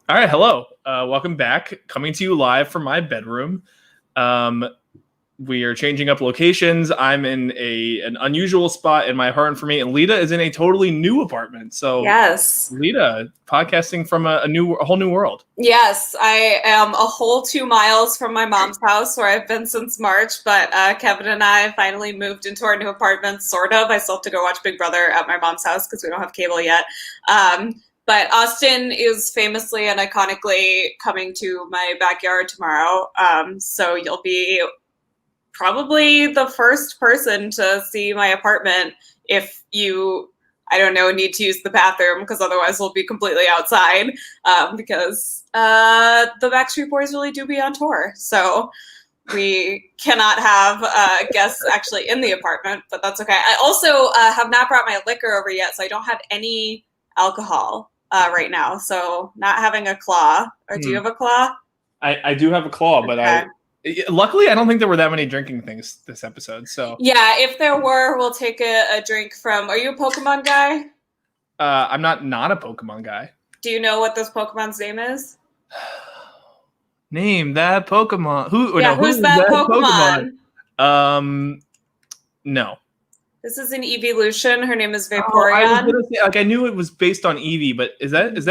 All right, hello. Welcome back. Coming to you live from my bedroom. We are changing up locations. I'm in an unusual spot in my apartment for me, and Lita is in a totally new apartment. So, yes, Lita, podcasting from a whole new world. Yes, I am a whole 2 miles from my mom's house where I've been since March, but Kevin and I finally moved into our new apartment, sort of. I still have to go watch Big Brother at my mom's house because we don't have cable yet. But Austin is famously and iconically coming to my backyard tomorrow. So you'll be probably the first person to see my apartment if you, I don't know, need to use the bathroom, because otherwise we'll be completely outside because the Backstreet Boys really do be on tour. So we cannot have guests actually in the apartment, but that's okay. I also have not brought my liquor over yet, so I don't have any alcohol right now. So not having a claw. Or do you have a claw? I do have a claw, but luckily I don't think there were that many drinking things this episode. So yeah, if there were, we'll take a drink from. Are you a Pokemon guy? I'm not a Pokemon guy. Do you know what this Pokemon's name is? Name that Pokemon. Who's that Pokemon? No. This is an evolution. Her name is Vaporeon. I knew it was based on Eevee, but was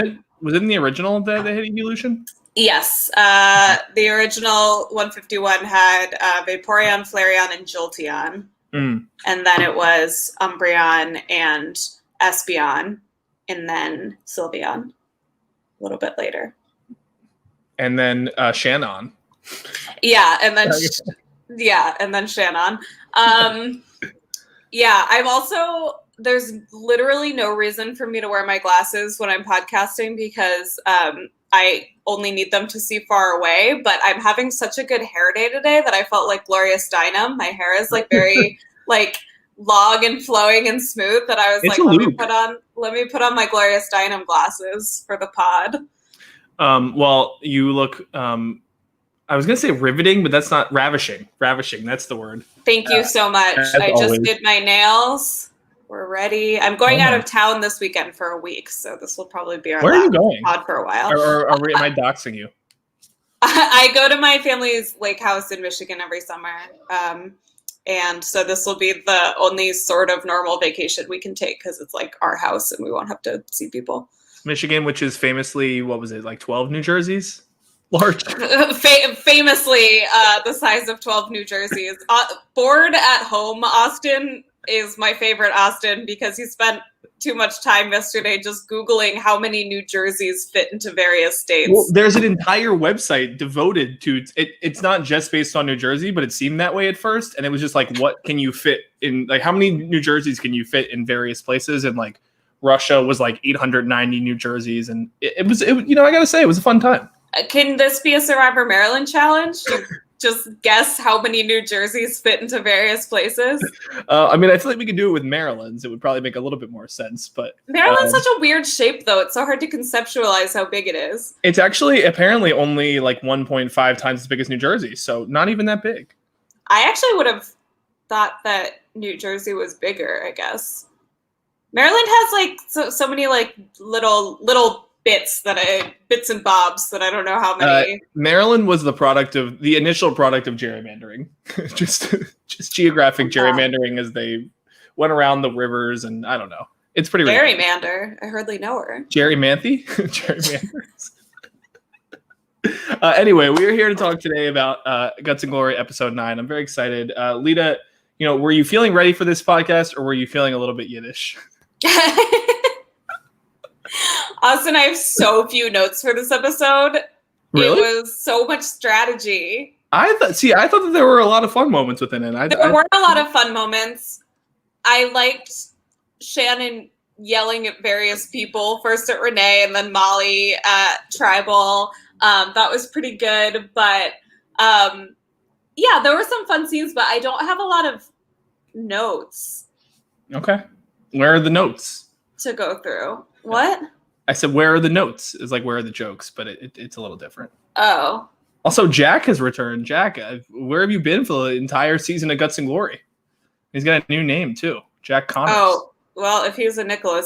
it in the original that they had evolution? Yes. The original 151 had Vaporeon, Flareon, and Jolteon. And then it was Umbreon and Espeon, and then Sylveon a little bit later. And then Shannon. Yeah, and then and then Shannon. Yeah, I'm also, there's literally no reason for me to wear my glasses when I'm podcasting because I only need them to see far away, but I'm having such a good hair day today that I felt like Gloria Steinem. My hair is like very like long and flowing and smooth that I was let me put on my Gloria Steinem glasses for the pod. Well, you look I was going to say riveting, but that's not ravishing. Ravishing, that's the word. Thank you so much. I just did my nails. We're ready. I'm going out of town this weekend for a week, so this will probably be our last pod for a while. Or am I doxing you? I go to my family's lake house in Michigan every summer, and so this will be the only sort of normal vacation we can take because it's like our house and we won't have to see people. Michigan, which is famously, what was it, like 12 New Jerseys? Large. Famously the size of 12 New Jerseys. Bored at home Austin is my favorite Austin because he spent too much time yesterday just Googling how many New Jerseys fit into various states. Well, there's an entire website devoted to it. It's not just based on New Jersey, but it seemed that way at first. And it was just like, what can you fit in? Like, how many New Jerseys can you fit in various places? And like Russia was like 890 New Jerseys. And it was, I got to say, it was a fun time. Can this be a Survivor Maryland challenge? Just guess how many New Jerseys fit into various places? I feel like we could do it with Maryland's. It would probably make a little bit more sense. But Maryland's such a weird shape, though. It's so hard to conceptualize how big it is. It's actually apparently only like 1.5 times as big as New Jersey, so not even that big. I actually would have thought that New Jersey was bigger, I guess. Maryland has like so many like little bits and bobs that I don't know how many. Maryland was the initial product of gerrymandering, just geographic gerrymandering as they went around the rivers, and I don't know. It's pretty gerrymander. I hardly know her. Jerry Manthe, gerrymanders. Anyway, we are here to talk today about Guts and Glory episode 9. I'm very excited. Lita, were you feeling ready for this podcast, or were you feeling a little bit Yiddish? Austin, I have so few notes for this episode. Really? It was so much strategy. I thought that there were a lot of fun moments within it. There were a lot of fun moments. I liked Shannon yelling at various people, first at Renee and then Molly at Tribal. That was pretty good. But there were some fun scenes, but I don't have a lot of notes. Okay. Where are the notes? To go through. What? I said, where are the notes? It's like, where are the jokes? But it's a little different. Oh. Also, Jack has returned. Jack, where have you been for the entire season of Guts and Glory? He's got a new name, too. Jack Connors. Oh, Well, if he's a Nicola,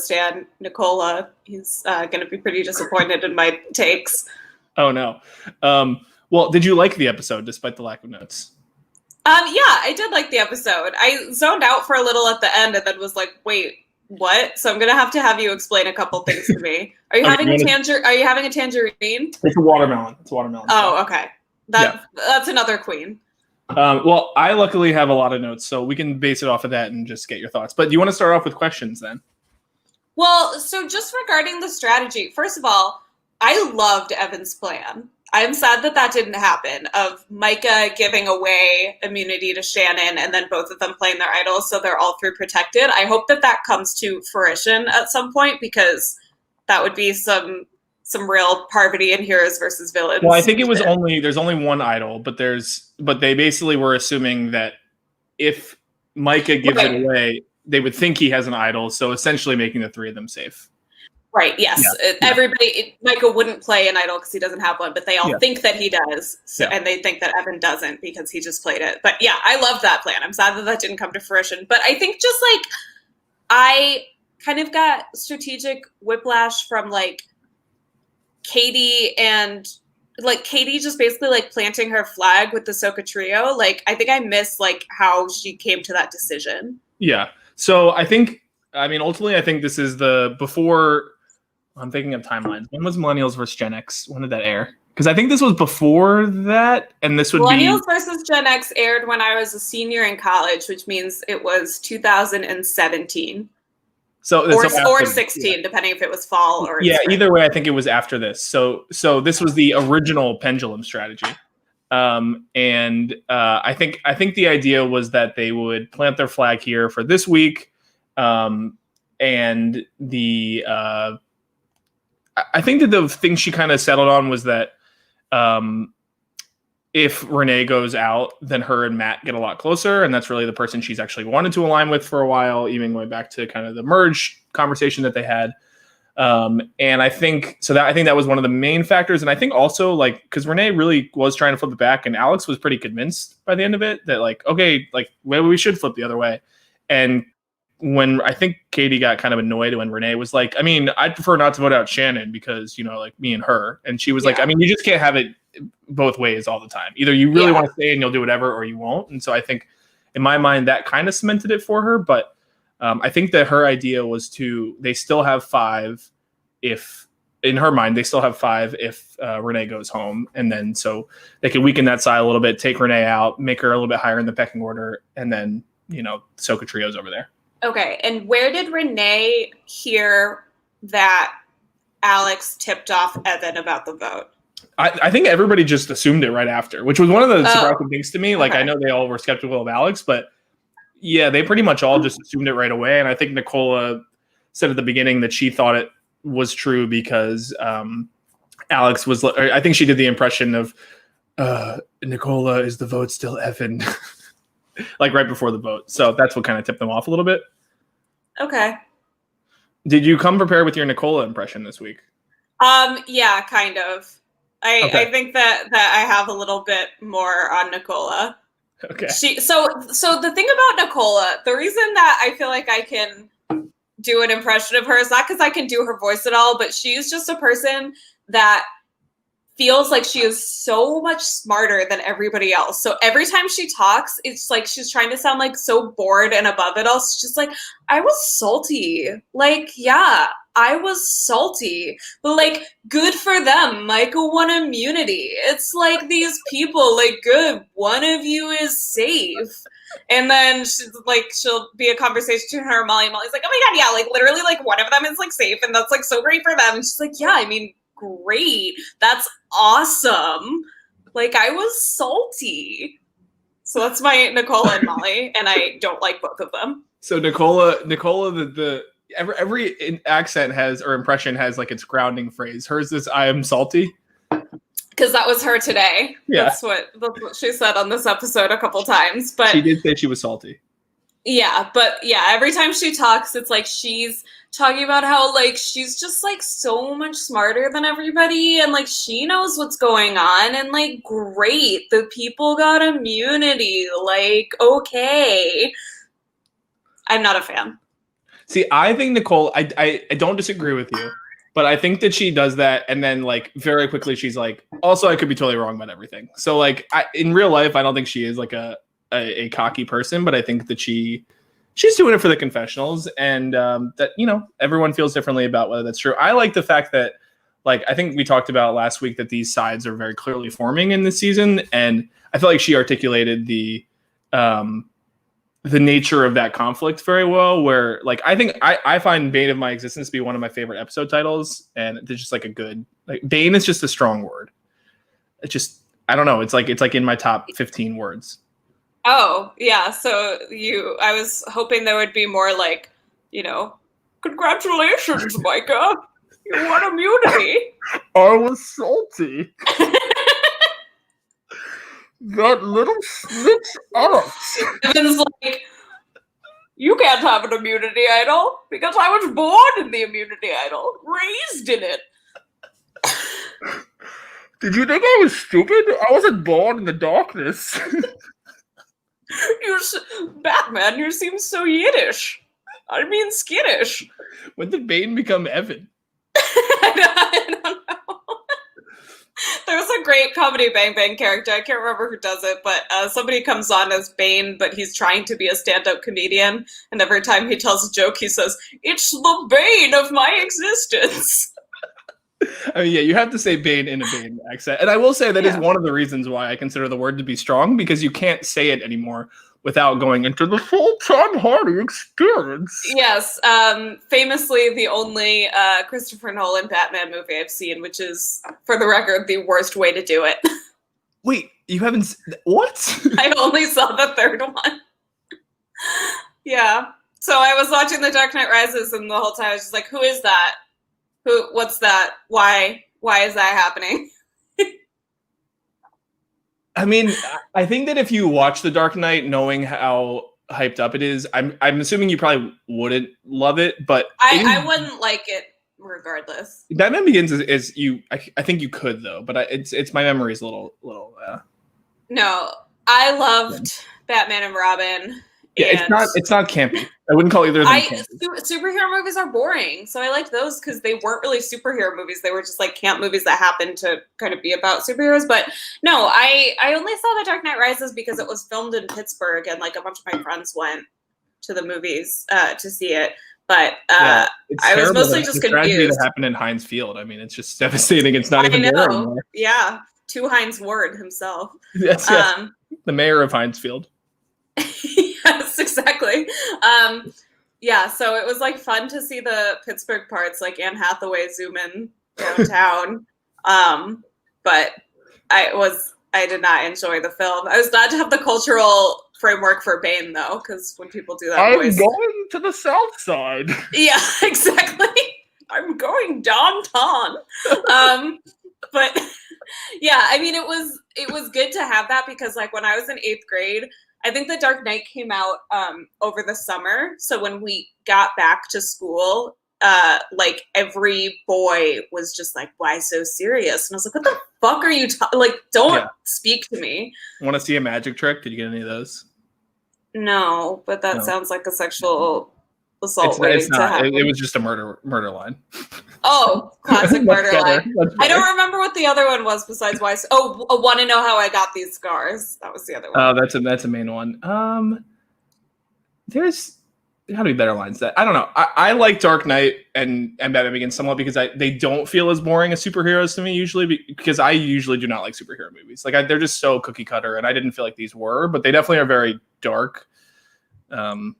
he's going to be pretty disappointed in my takes. Oh, no. Well, did you like the episode despite the lack of notes? Yeah, I did like the episode. I zoned out for a little at the end and then was like, wait, what? So I'm going to have you explain a couple things to me. Are you having a tangerine? It's a watermelon. Oh, okay. That's another queen. Well, I luckily have a lot of notes, so we can base it off of that and just get your thoughts. But do you want to start off with questions then? Well, so just regarding the strategy, first of all, I loved Evan's plan. I'm sad that didn't happen, of Micah giving away immunity to Shannon and then both of them playing their idols so they're all three protected. I hope that comes to fruition at some point, because that would be some real Parvati and heroes versus villains. Well, I think it was there's only one idol, but they basically were assuming that if Micah gives it away, they would think he has an idol, so essentially making the three of them safe. Right, yes. Yeah. Everybody, Micah wouldn't play an idol because he doesn't have one, but they all think that he does, and they think that Evan doesn't because he just played it. But yeah, I love that plan. I'm sad that didn't come to fruition. But I think just like, I kind of got strategic whiplash from like Katie and like Katie just basically like planting her flag with the Soka trio. Like, I think I missed like how she came to that decision. Yeah. So ultimately, I think this is before. I'm thinking of timelines. When was Millennials versus Gen X? When did that air? Because I think this was before that, and this would Millennials versus Gen X aired when I was a senior in college, which means it was 2017. Or 16, depending if it was fall or spring. Either way, I think it was after this. So this was the original pendulum strategy, and I think the idea was that they would plant their flag here for this week, and I think that the thing she kind of settled on was that if Renee goes out, then her and Matt get a lot closer, and that's really the person she's actually wanted to align with for a while, even going back to kind of the merge conversation that they had. And I think that was one of the main factors. And I think also like, because Renee really was trying to flip it back, and Alex was pretty convinced by the end of it that like, okay, like maybe we should flip the other way. And when I think Katie got kind of annoyed when Renee was like, I mean, I'd prefer not to vote out Shannon because, like me and her. And she was like, I mean, you just can't have it both ways all the time. Either you really want to stay and you'll do whatever, or you won't. And so I think in my mind, that kind of cemented it for her. But I think that her idea was they still have 5 if Renee goes home. And then so they could weaken that side a little bit, take Renee out, make her a little bit higher in the pecking order. And then, Soka Trio's over there. Okay, and where did Renee hear that Alex tipped off Evan about the vote? I think everybody just assumed it right after, which was one of the surprising things to me. Like, I know they all were skeptical of Alex, but yeah, they pretty much all just assumed it right away. And I think Nicola said at the beginning that she thought it was true because Alex was, I think she did the impression of Nicola, is the vote still Evan? Like right before the vote. So that's what kind of tipped them off a little bit. Okay. Did you come prepared with your Nicola impression this week? Yeah, kind of. I think that I have a little bit more on Nicola. Okay. So the thing about Nicola, the reason that I feel like I can do an impression of her is not because I can do her voice at all, but she's just a person that feels like she is so much smarter than everybody else. So every time she talks, it's like she's trying to sound like so bored and above it all. She's just like, I was salty. Like, yeah, I was salty. But like, good for them. Micah won immunity. It's like these people, like, good. One of you is safe. And then she'll be a conversation to her. Molly's like, oh my God, yeah, like literally like one of them is like safe. And that's like so great for them. And she's like, yeah, I mean, great. That's awesome. Like, I was salty. So that's my Nicola and Molly, and I don't like both of them. So Nicola, every accent has or impression has like its grounding phrase. Hers is "I am salty." Because that was her today. Yeah. That's what she said on this episode a couple times. But she did say she was salty. Yeah, but yeah, every time she talks, it's like she's talking about how like she's just like so much smarter than everybody, and like she knows what's going on, and like great, the people got immunity. Like, okay. I'm not a fan. See, I think Nicole, I don't disagree with you, but I think that she does that, and then like very quickly she's like, also I could be totally wrong about everything. So like in real life, I don't think she is like a cocky person, but I think that she's doing it for the confessionals, and that everyone feels differently about whether that's true. I like the fact that like I think we talked about last week that these sides are very clearly forming in this season, and I feel like she articulated the nature of that conflict very well, where like I think I find Bane of My Existence to be one of my favorite episode titles, and it's just like a good, like Bane is just a strong word. It's just, I don't know, it's like in my top 15 words. Oh yeah, so I was hoping there would be more like, congratulations, Micah, you won immunity. I was salty. That little snitch ass. Evan's like, you can't have an immunity idol because I was born in the immunity idol, raised in it. Did you think I was stupid? I wasn't born in the darkness. Batman, you seem so Yiddish. I mean skittish. When did Bane become Evan? I don't know. There's a great Comedy Bang Bang character. I can't remember who does it, but somebody comes on as Bane, but he's trying to be a stand-up comedian. And every time he tells a joke, he says, "It's the bane of my existence." I mean, yeah, you have to say Bane in a Bane accent. And I will say that is one of the reasons why I consider the word to be strong, because you can't say it anymore without going into the full Tom Hardy experience. Yes, famously the only Christopher Nolan Batman movie I've seen, which is, for the record, the worst way to do it. Wait, you haven't... What? I only saw the third one. Yeah. So I was watching The Dark Knight Rises, and the whole time I was just like, who is that? What's that? Why is that happening? I mean, I think that if you watch The Dark Knight knowing how hyped up it is, I'm assuming you probably wouldn't love it, but I wouldn't like it regardless. Batman Begins is you. I think you could though, but it's my memory is a little. No, I loved Batman and Robin. Yeah, it's not campy. I wouldn't call either of them campy. Superhero movies are boring, so I liked those because they weren't really superhero movies. They were just like camp movies that happened to kind of be about superheroes. But no, I only saw The Dark Knight Rises because it was filmed in Pittsburgh, and like a bunch of my friends went to the movies to see it. But I was mostly just confused. Tragedy that happened in Heinz Field. I mean, it's just devastating. It's not even there anymore. Yeah, to Heinz Ward himself. Yes, the mayor of Heinz Field. Yes, exactly. Yeah, so it was like fun to see the Pittsburgh parts, like Anne Hathaway zoom in downtown. But I did not enjoy the film. I was glad to have the cultural framework for Bane though, because when people do that voice, I'm going to the South Side. Yeah, exactly. I'm going downtown. But yeah, I mean, it was good to have that because like when I was in 8th grade, I think The Dark Knight came out over the summer. So when we got back to school, like every boy was just like, "Why so serious?" And I was like, "What the fuck are you like? Don't speak to me." Want to see a magic trick? Did you get any of those? No, but that sounds like a sexual assault waiting to happen. It was just a murder line. Oh, classic murder line. I don't remember what the other one was besides why. Oh, I want to know how I got these scars. That was the other one. Oh, that's a main one. There's got to be better lines. That I don't know. I like Dark Knight and Batman Begins somewhat because they don't feel as boring as superheroes to me usually, because I usually do not like superhero movies. Like they're just so cookie cutter, and I didn't feel like these were, but they definitely are very dark.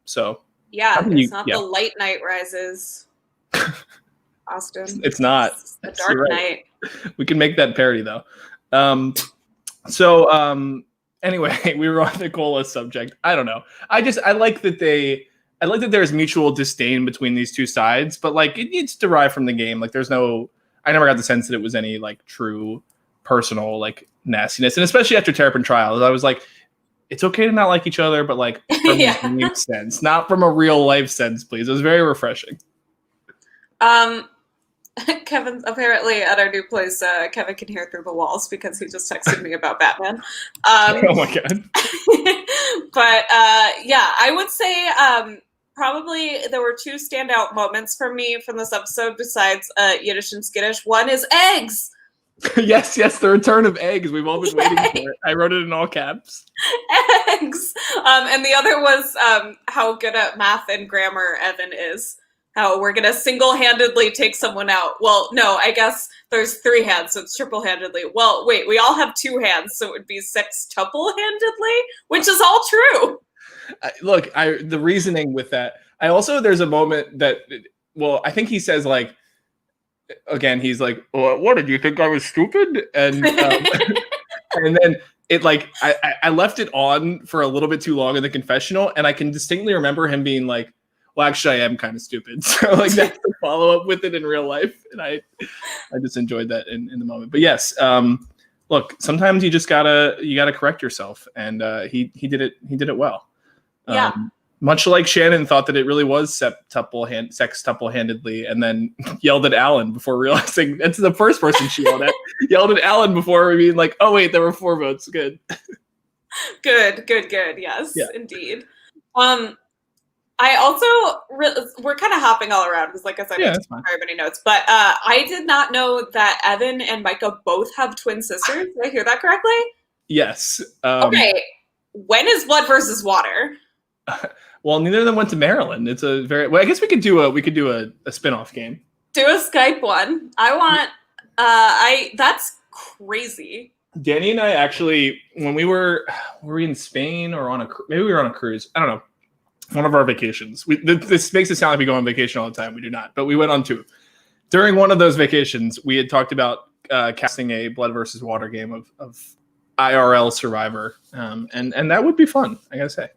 So yeah, it's not the light night rises. Austin. It's not. It's the Dark Knight. We can make that parody though. Anyway, we were on Nicola's subject. I don't know. I like that there's mutual disdain between these two sides, but like it's derived from the game. Like I never got the sense that it was any like true personal like nastiness. And especially after Terrapin Trials, I was like, it's okay to not like each other, but like from a game sense, not from a real life sense, please. It was very refreshing. Kevin, apparently at our new place, Kevin can hear through the walls because he just texted me about Batman. Oh my God. But yeah, I would say probably there were two standout moments for me from this episode besides Yiddish and Skittish. One is eggs. Yes, the return of eggs. We've all been waiting for it. I wrote it in all caps. Eggs. And the other was how good at math and grammar Evan is. How we're going to single-handedly take someone out. Well, no, I guess there's 3 hands, so it's triple-handedly. Well, wait, we all have 2 hands, so it would be sextuple-handedly, which is all true. Look, the reasoning with that. There's a moment that, well, I think he says, like, again, he's like, well, what, did you think I was stupid? And and then it, like, I left it on for a little bit too long in the confessional, and I can distinctly remember him being like, well, actually, I am kind of stupid. So, like, that's the follow-up with it in real life. And I just enjoyed that in the moment. But yes, look, sometimes you just gotta correct yourself. And he did it well. Yeah. Much like Shannon thought that it really was sextuple-handedly, and then yelled at Alan before realizing that's the first person she yelled at. Yelled at Alan before being like, oh wait, there were 4 votes. Good. Good. Yes, yeah. Indeed. I also we're kind of hopping all around because, like I said, I took very many notes. But I did not know that Evan and Micah both have twin sisters. Did I hear that correctly? Yes. Okay. When is Blood versus Water? Well, neither of them went to Maryland. It's a very well. I guess we could do a spin-off game. Do a Skype one. I want. That's crazy. Danny and I actually, when we were we in Spain or maybe we were on a cruise. I don't know. One of our vacations. This makes it sound like we go on vacation all the time. We do not, but we went on 2. During one of those vacations, we had talked about casting a Blood versus Water game of IRL Survivor, and that would be fun. I gotta say.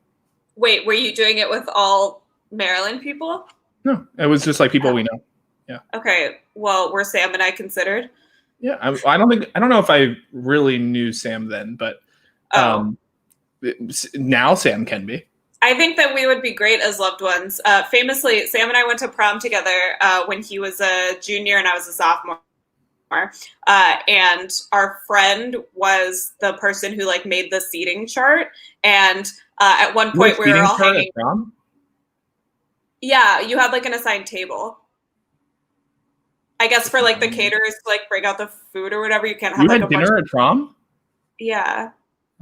Wait, were you doing it with all Maryland people? No, it was just like people we know. Yeah. Okay. Well, were Sam and I considered? Yeah, I don't know if I really knew Sam then, but now Sam can be. I think that we would be great as loved ones. Famously, Sam and I went to prom together when he was a junior and I was a sophomore. And our friend was the person who like made the seating chart. And at one point we were all hanging. Yeah, you had like an assigned table. I guess for like the caterers to like bring out the food or whatever. You can't have like a dinner at prom. Yeah.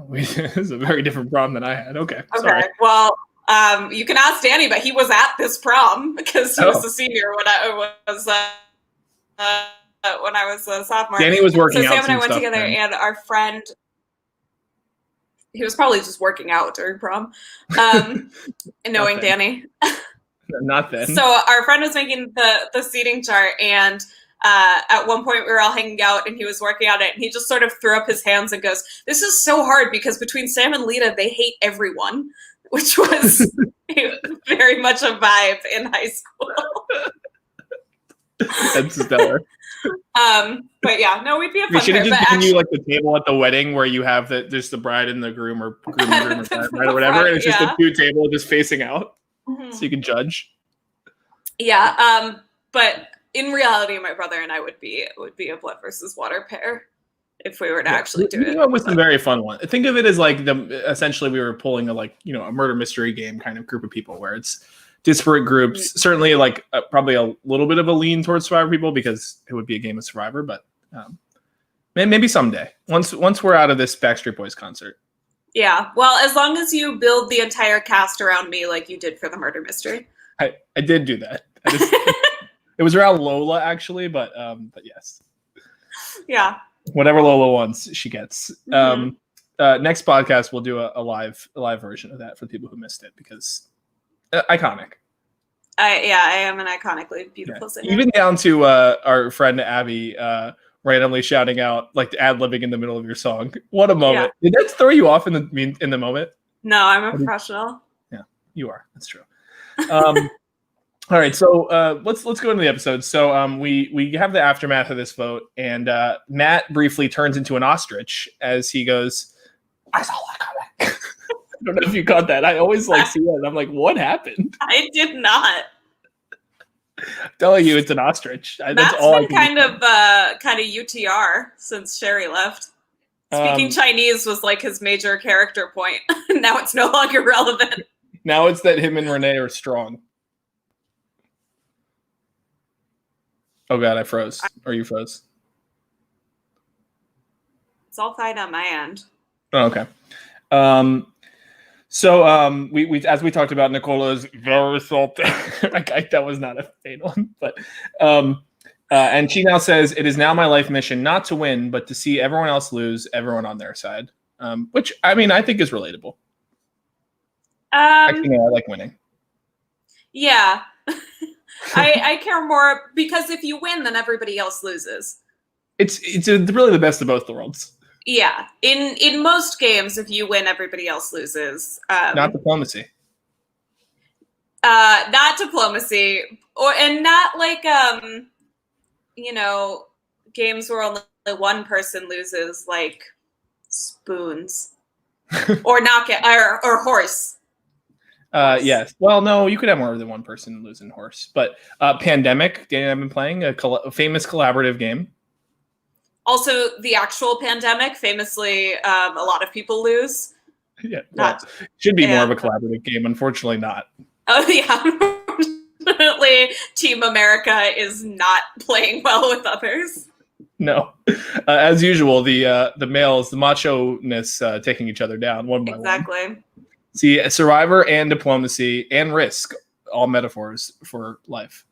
This is a very different prom than I had. Okay. Sorry. Well, you can ask Danny, but he was at this prom because he was a senior when I was a sophomore. Danny was working out. So Sam and I went together, and our friend, he was probably just working out during prom, knowing Danny. Not then. So our friend was making the seating chart, and at one point we were all hanging out and he was working on it, and he just sort of threw up his hands and goes, "This is so hard because between Sam and Lita, they hate everyone," which was very much a vibe in high school. That's stellar. But yeah, no, we'd be a fun pair. We should have just given you like the table at the wedding where you have there's the bride and the groom or groom and bride or whatever, and it's just a 2 table just facing out, so you can judge. Yeah, but in reality, my brother and I would be a Blood versus Water pair if we were to actually do it. With some very fun one. Think of it as like essentially we were pulling a murder mystery game kind of group of people where it's disparate groups. Certainly like probably a little bit of a lean towards Survivor people because it would be a game of Survivor, but maybe someday once we're out of this Backstreet Boys concert. Yeah. Well, as long as you build the entire cast around me like you did for the murder mystery. I did do that. It was around Lola actually, but yes. Yeah. Whatever Lola wants, she gets. Next podcast we'll do a live version of that for people who missed it because iconic. I am an iconically beautiful singer. Even down to our friend Abby randomly shouting out like ad-libbing in the middle of your song. What a moment! Yeah. Did that throw you off in the moment? No, I'm a professional. Yeah, you are. That's true. All right, so let's go into the episode. So we have the aftermath of this vote, and Matt briefly turns into an ostrich as he goes, "I saw that coming." I don't know if you caught that. I always see that, and I'm like, "What happened?" I did not. I'm telling you, it's an ostrich. That's all been kind of UTR since Sherry left. Speaking Chinese was like his major character point. Now it's no longer relevant. Now it's that him and Renee are strong. Oh god, I froze. Or you froze. It's all fine on my end. Oh, okay. We as we talked about, Nicola's very salty. That was not a fade one, but and she now says, "It is now my life mission not to win, but to see everyone else lose, everyone on their side." Which I mean, I think is relatable. Actually, no, I like winning. Yeah, I care more because if you win, then everybody else loses. It's really the best of both the worlds. Yeah, in most games, if you win, everybody else loses. Not diplomacy. Not diplomacy, and not like games where only one person loses, like spoons, or or horse. Yes. Well, no, you could have more than one person losing horse, but Pandemic, Danny and I've been playing a famous collaborative game. Also, the actual Pandemic, famously, a lot of people lose. Yeah, should be more of a collaborative game. Unfortunately, not. Oh yeah, unfortunately, Team America is not playing well with others. No, as usual, the males, the macho-ness, taking each other down one by one. Exactly. See, Survivor and diplomacy and Risk, all metaphors for life.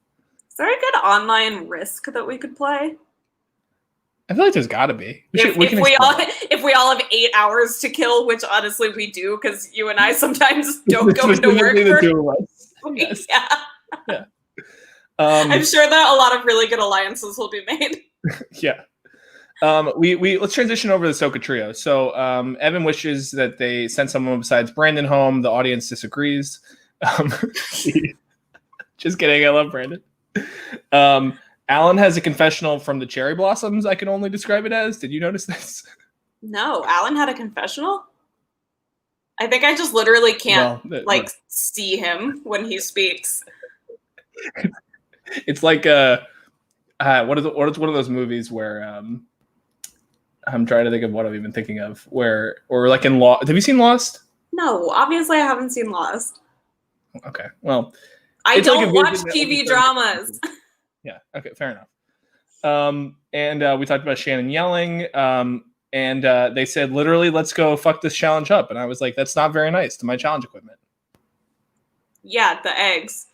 Is there a good online Risk that we could play? I feel like there's got to be. If we all have 8 hours to kill, which honestly we do, because you and I sometimes don't go into work. The two of us. Yes. Yeah. I'm sure that a lot of really good alliances will be made. Yeah. We let's transition over to the Soka trio. So Evan wishes that they send someone besides Brandon home. The audience disagrees. Just kidding. I love Brandon. Alan has a confessional from the cherry blossoms. I can only describe it as. Did you notice this? No, Alan had a confessional. I think I just literally can't see him when he speaks. It's like what is one of those movies where I'm trying to think of what I'm even thinking of, or like in Lost. Have you seen Lost? No, obviously I haven't seen Lost. Okay, well, I don't watch TV dramas. Yeah. Okay. Fair enough. And we talked about Shannon yelling. And they said literally, "Let's go fuck this challenge up." And I was like, "That's not very nice to my challenge equipment." Yeah, the eggs.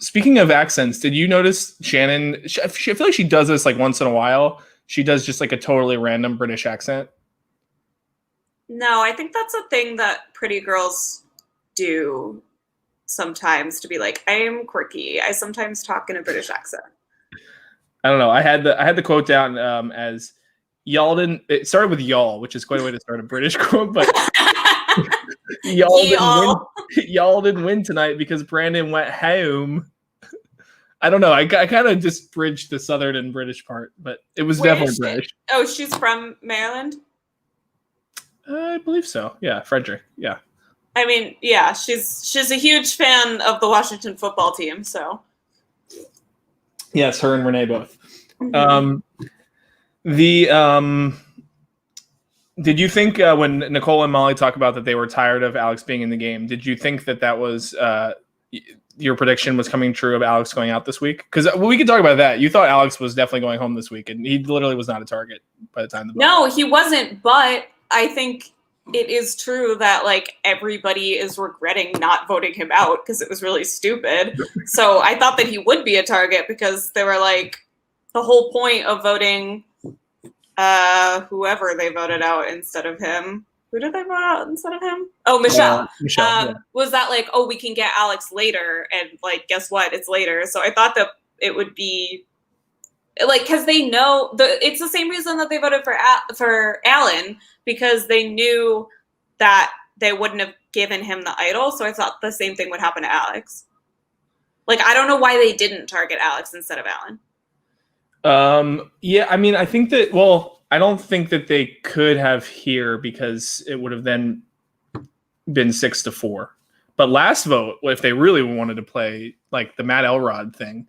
Speaking of accents, did you notice Shannon? I feel like she does this like once in a while. She does just like a totally random British accent. No, I think that's a thing that pretty girls do sometimes, to be like, I am quirky. I sometimes talk in a British accent. I don't know. I had the quote down as y'all didn't. It started with y'all, which is quite a way to start a British quote, but y'all didn't win tonight because Brandon went home. I don't know. I kind of just bridged the Southern and British part, but it was definitely British. Oh, she's from Maryland? I believe so. Yeah, Frederick. Yeah. I mean, yeah, she's a huge fan of the Washington football team, so. Yes, her and Renee both. Mm-hmm. Did you think when Nicole and Molly talk about that they were tired of Alex being in the game, did you think that was your prediction was coming true of Alex going out this week? Because we could talk about that. You thought Alex was definitely going home this week, and he literally was not a target by the time. No, he wasn't, but I think it is true that like everybody is regretting not voting him out because it was really stupid. So I thought that he would be a target because they were like, the whole point of voting whoever they voted out instead of him. Who did they vote out instead of him? Oh, Michelle. Yeah. Was that like, oh, we can get Alex later, and like, guess what? It's later. So I thought that it would be like, because they know it's the same reason that they voted for Alan, because they knew that they wouldn't have given him the idol. So I thought the same thing would happen to Alex. Like, I don't know why they didn't target Alex instead of Alan. Yeah, I mean, I think that, well, I don't think that they could have here because it would have then been 6-4. But last vote, if they really wanted to play like the Matt Elrod thing,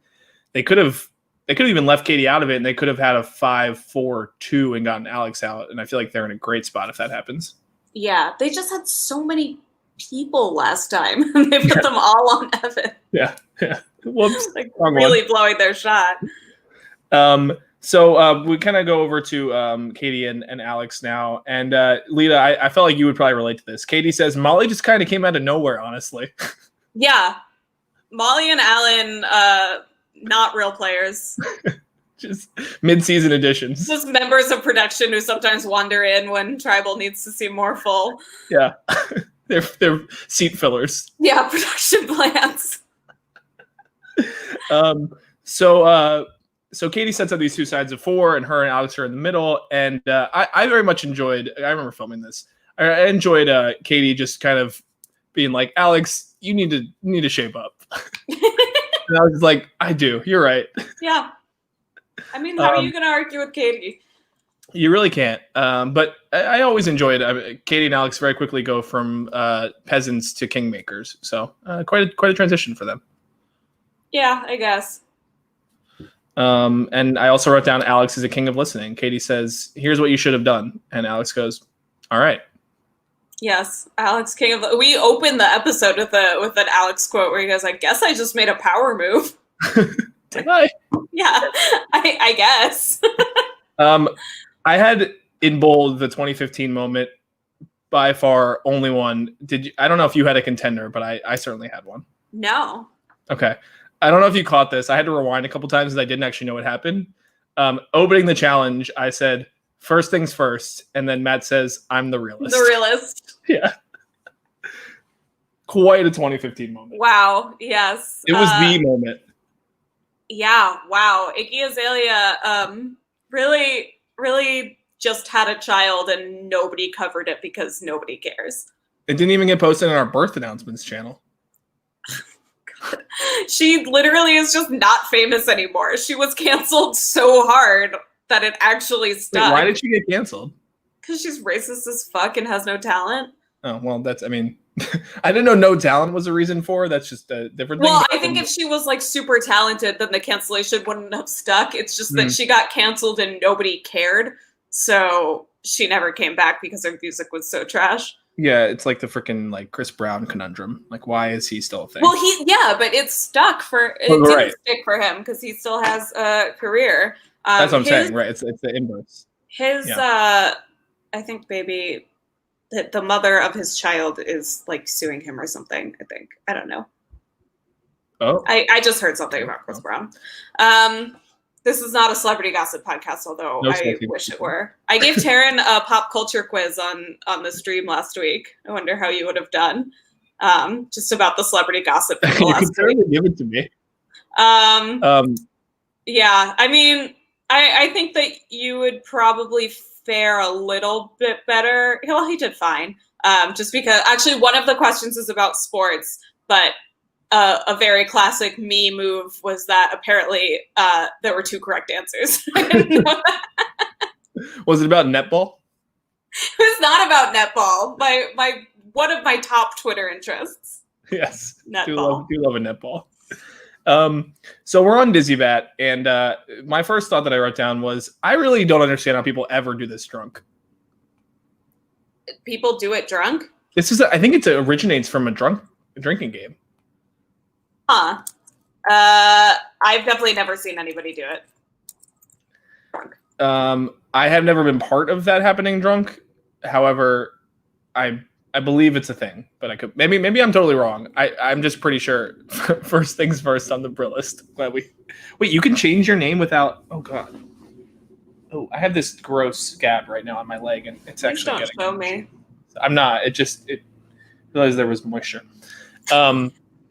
they could have even left Katie out of it, and they could have had a 5-4-2 and gotten Alex out. And I feel like they're in a great spot if that happens. Yeah, they just had so many people last time, and they put them all on Evan. Yeah. Whoops. Like really blowing their shot. So we kind of go over to Katie and Alex now. And Lita, I felt like you would probably relate to this. Katie says, Molly just kind of came out of nowhere, honestly. Yeah. Molly and Alan, not real players. Just mid-season additions. Just members of production who sometimes wander in when Tribal needs to seem more full. Yeah. They're seat fillers. Yeah, production plants. So Katie sets up these two sides of four, and her and Alex are in the middle. And I very much enjoyed. I remember filming this. I enjoyed Katie just kind of being like, Alex, you need to shape up. And I was like, I do. You're right. Yeah. I mean, how are you going to argue with Katie? You really can't. But I always enjoyed Katie and Alex very quickly go from peasants to kingmakers. So quite a transition for them. Yeah, I guess. And I also wrote down Alex is a king of listening. Katie says, here's what you should have done. And Alex goes, all right. Yes, Alex king of... We opened the episode with an Alex quote where he goes, I guess I just made a power move. Did I? Yeah, I guess. I had in bold the 2015 moment, by far only one. I don't know if you had a contender, but I certainly had one. No. Okay. I don't know if you caught this. I had to rewind a couple times because I didn't actually know what happened. Opening the challenge, I said, first things first, and then Matt says, I'm the realist. The realist. Yeah. Quite a 2015 moment. Wow, yes. It was the moment. Yeah, wow. Iggy Azalea really, really just had a child and nobody covered it because nobody cares. It didn't even get posted on our birth announcements channel. God. She literally is just not famous anymore. She was canceled so hard that it actually stuck. Wait, why did she get canceled? Because she's racist as fuck and has no talent. Oh, well, I didn't know no talent was a reason for her. That's just a different thing. Well, I think if she was like super talented, then the cancellation wouldn't have stuck. It's just that she got canceled and nobody cared. So she never came back because her music was so trash. Yeah, it's like the freaking like Chris Brown conundrum. Like, why is he still a thing? Well, but it stuck didn't stick for him because he still has a career. That's what I'm saying, right? It's the inverse. I think baby, the mother of his child is like suing him or something. I don't know. Oh, I just heard something about Chris Brown. This is not a celebrity gossip podcast, although I wish it were. I gave Taryn a pop culture quiz on the stream last week. I wonder how you would have done. Just about the celebrity gossip. You could certainly give it to me. Yeah, I mean, I think that you would probably fare a little bit better. Well, he did fine. Just because actually one of the questions is about sports, but a very classic me move was that apparently there were two correct answers. I didn't know that. Was it about netball? It was not about netball. My one of my top Twitter interests. Yes, netball. Do love a netball. So we're on Dizzy Bat, and my first thought that I wrote down was, I really don't understand how people ever do this drunk. People do it drunk? I think it originates from a drinking game. Huh. I've definitely never seen anybody do it drunk. I have never been part of that happening drunk. However, I believe it's a thing, but I could maybe I'm totally wrong. I'm just pretty sure. First things first on the Brillist. Wait, you can change your name without. Oh god. Oh, I have this gross scab right now on my leg, and it's actually getting. Show me. I'm not. It realized there was moisture.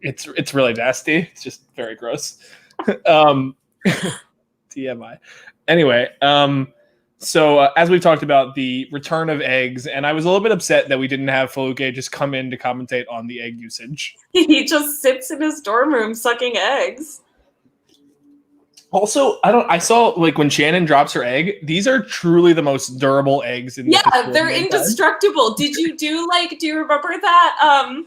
It's really nasty. It's just very gross. TMI. Anyway, so as we've talked about the return of eggs, and I was a little bit upset that we didn't have Felipe just come in to commentate on the egg usage. He just sits in his dorm room sucking eggs. Also, I saw like when Shannon drops her egg, these are truly the most durable eggs in the they're indestructible. Did you do you remember that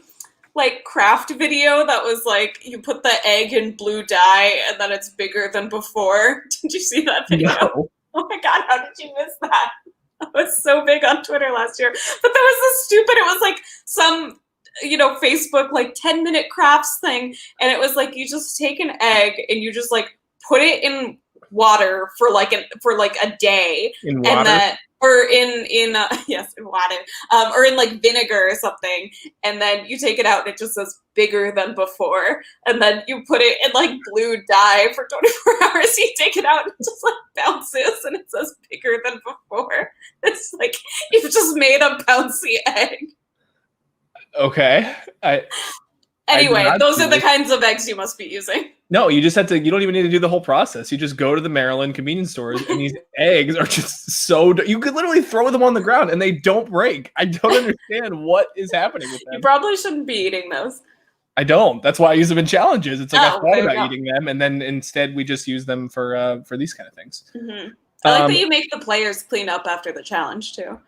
like craft video that was like you put the egg in blue dye and then it's bigger than before? Did you see that video? No. Oh my god, how did you miss that? That was so big on Twitter last year. But there was this it was like some Facebook like 10-minute crafts thing, and it was like you just take an egg and you just like put it in water for like a day, In and water? then or in yes, in water, or in like vinegar or something, and then you take it out and it just says bigger than before, and then you put it in like blue dye for 24 hours. You take it out and it just like bounces and it says bigger than before. It's like you've just made a bouncy egg. Okay. Anyway, those are the kinds of eggs you must be using. No, you just have to. You don't even need to do the whole process. You just go to the Maryland convenience stores, and these eggs are just so. You could literally throw them on the ground, and they don't break. I don't understand what is happening with them. You probably shouldn't be eating those. I don't. That's why I use them in challenges. It's like I thought there you about go. eating them, and then instead we just use them for these kind of things. Mm-hmm. I like that you make the players clean up after the challenge too.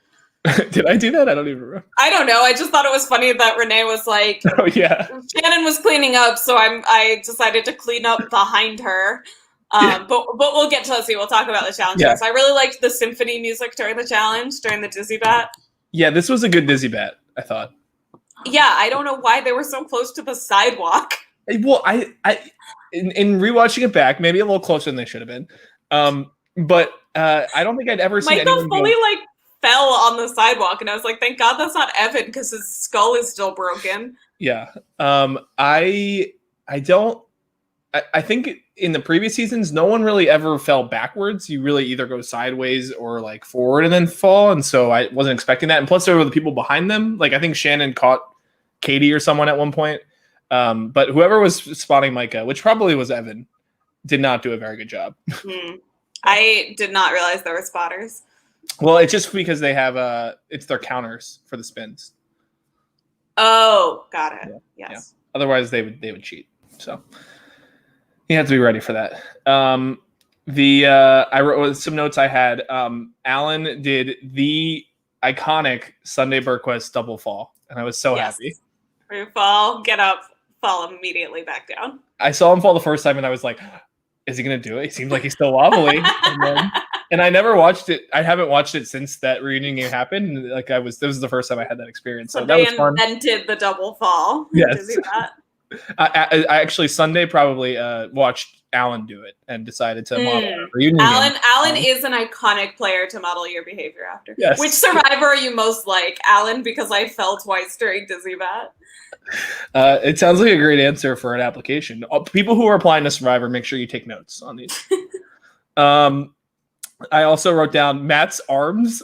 Did I do that? I don't even remember. I don't know. I just thought it was funny that Renee was like, Oh yeah. Shannon was cleaning up, so I decided to clean up behind her. But we'll get to that. We'll talk about the challenge first. I really liked the symphony music during the challenge, during the Dizzy Bat. Yeah, this was a good Dizzy Bat, I thought. Yeah, I don't know why they were so close to the sidewalk. Well, I in rewatching it back, maybe a little closer than they should have been. But I don't think I'd ever seen Micah anyone fully fell on the sidewalk, and I was like, thank God that's not Evan, because his skull is still broken. Yeah. I think in the previous seasons, no one really ever fell backwards. You really either go sideways or like forward and then fall. And so I wasn't expecting that. And plus there were the people behind them. Like I think Shannon caught Katie or someone at one point. But whoever was spotting Micah, which probably was Evan, did not do a very good job. I did not realize there were spotters. Well, it's just because they have it's their counters for the spins. Oh, got it. Yeah. Yes. Yeah. Otherwise they would cheat. So you have to be ready for that. I wrote some notes I had. Alan did the iconic Sunday Burquest double fall, and I was so happy. You fall, get up, fall immediately back down. I saw him fall the first time, and I was like, "Is he going to do it?" He seems like he's still wobbly. And I never watched it. I haven't watched it since that reunion game happened. Like this was the first time I had that experience. So that was fun. They invented the double fall. Yes. I actually Sunday probably watched Alan do it and decided to model a reunion game. Alan is an iconic player to model your behavior after. Yes. Which survivor are you most like? Alan, because I fell twice during Dizzy Bat. It sounds like a great answer for an application. People who are applying to Survivor, make sure you take notes on these. I also wrote down Matt's arms,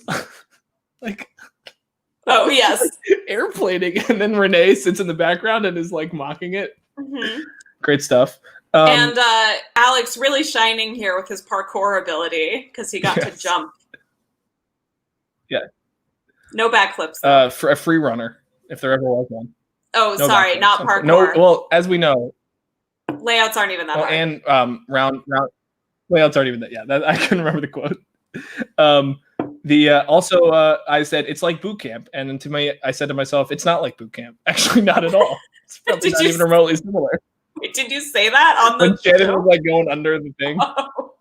oh yes, airplaning, and then Renee sits in the background and is like mocking it. Mm-hmm. Great stuff. And Alex really shining here with his parkour ability because he got to jump. Yeah. No backflips though. For a free runner, if there ever was one. Oh, no, sorry, not parkour. No, well, as we know, layouts aren't even that hard. And round layouts aren't even that. Yeah, I couldn't remember the quote. Also, I said it's like boot camp, and to me, I said to myself, it's not like boot camp. Actually, not at all. It's probably not even remotely similar. Wait, did you say that on the? When Shannon was like going under the thing. Oh.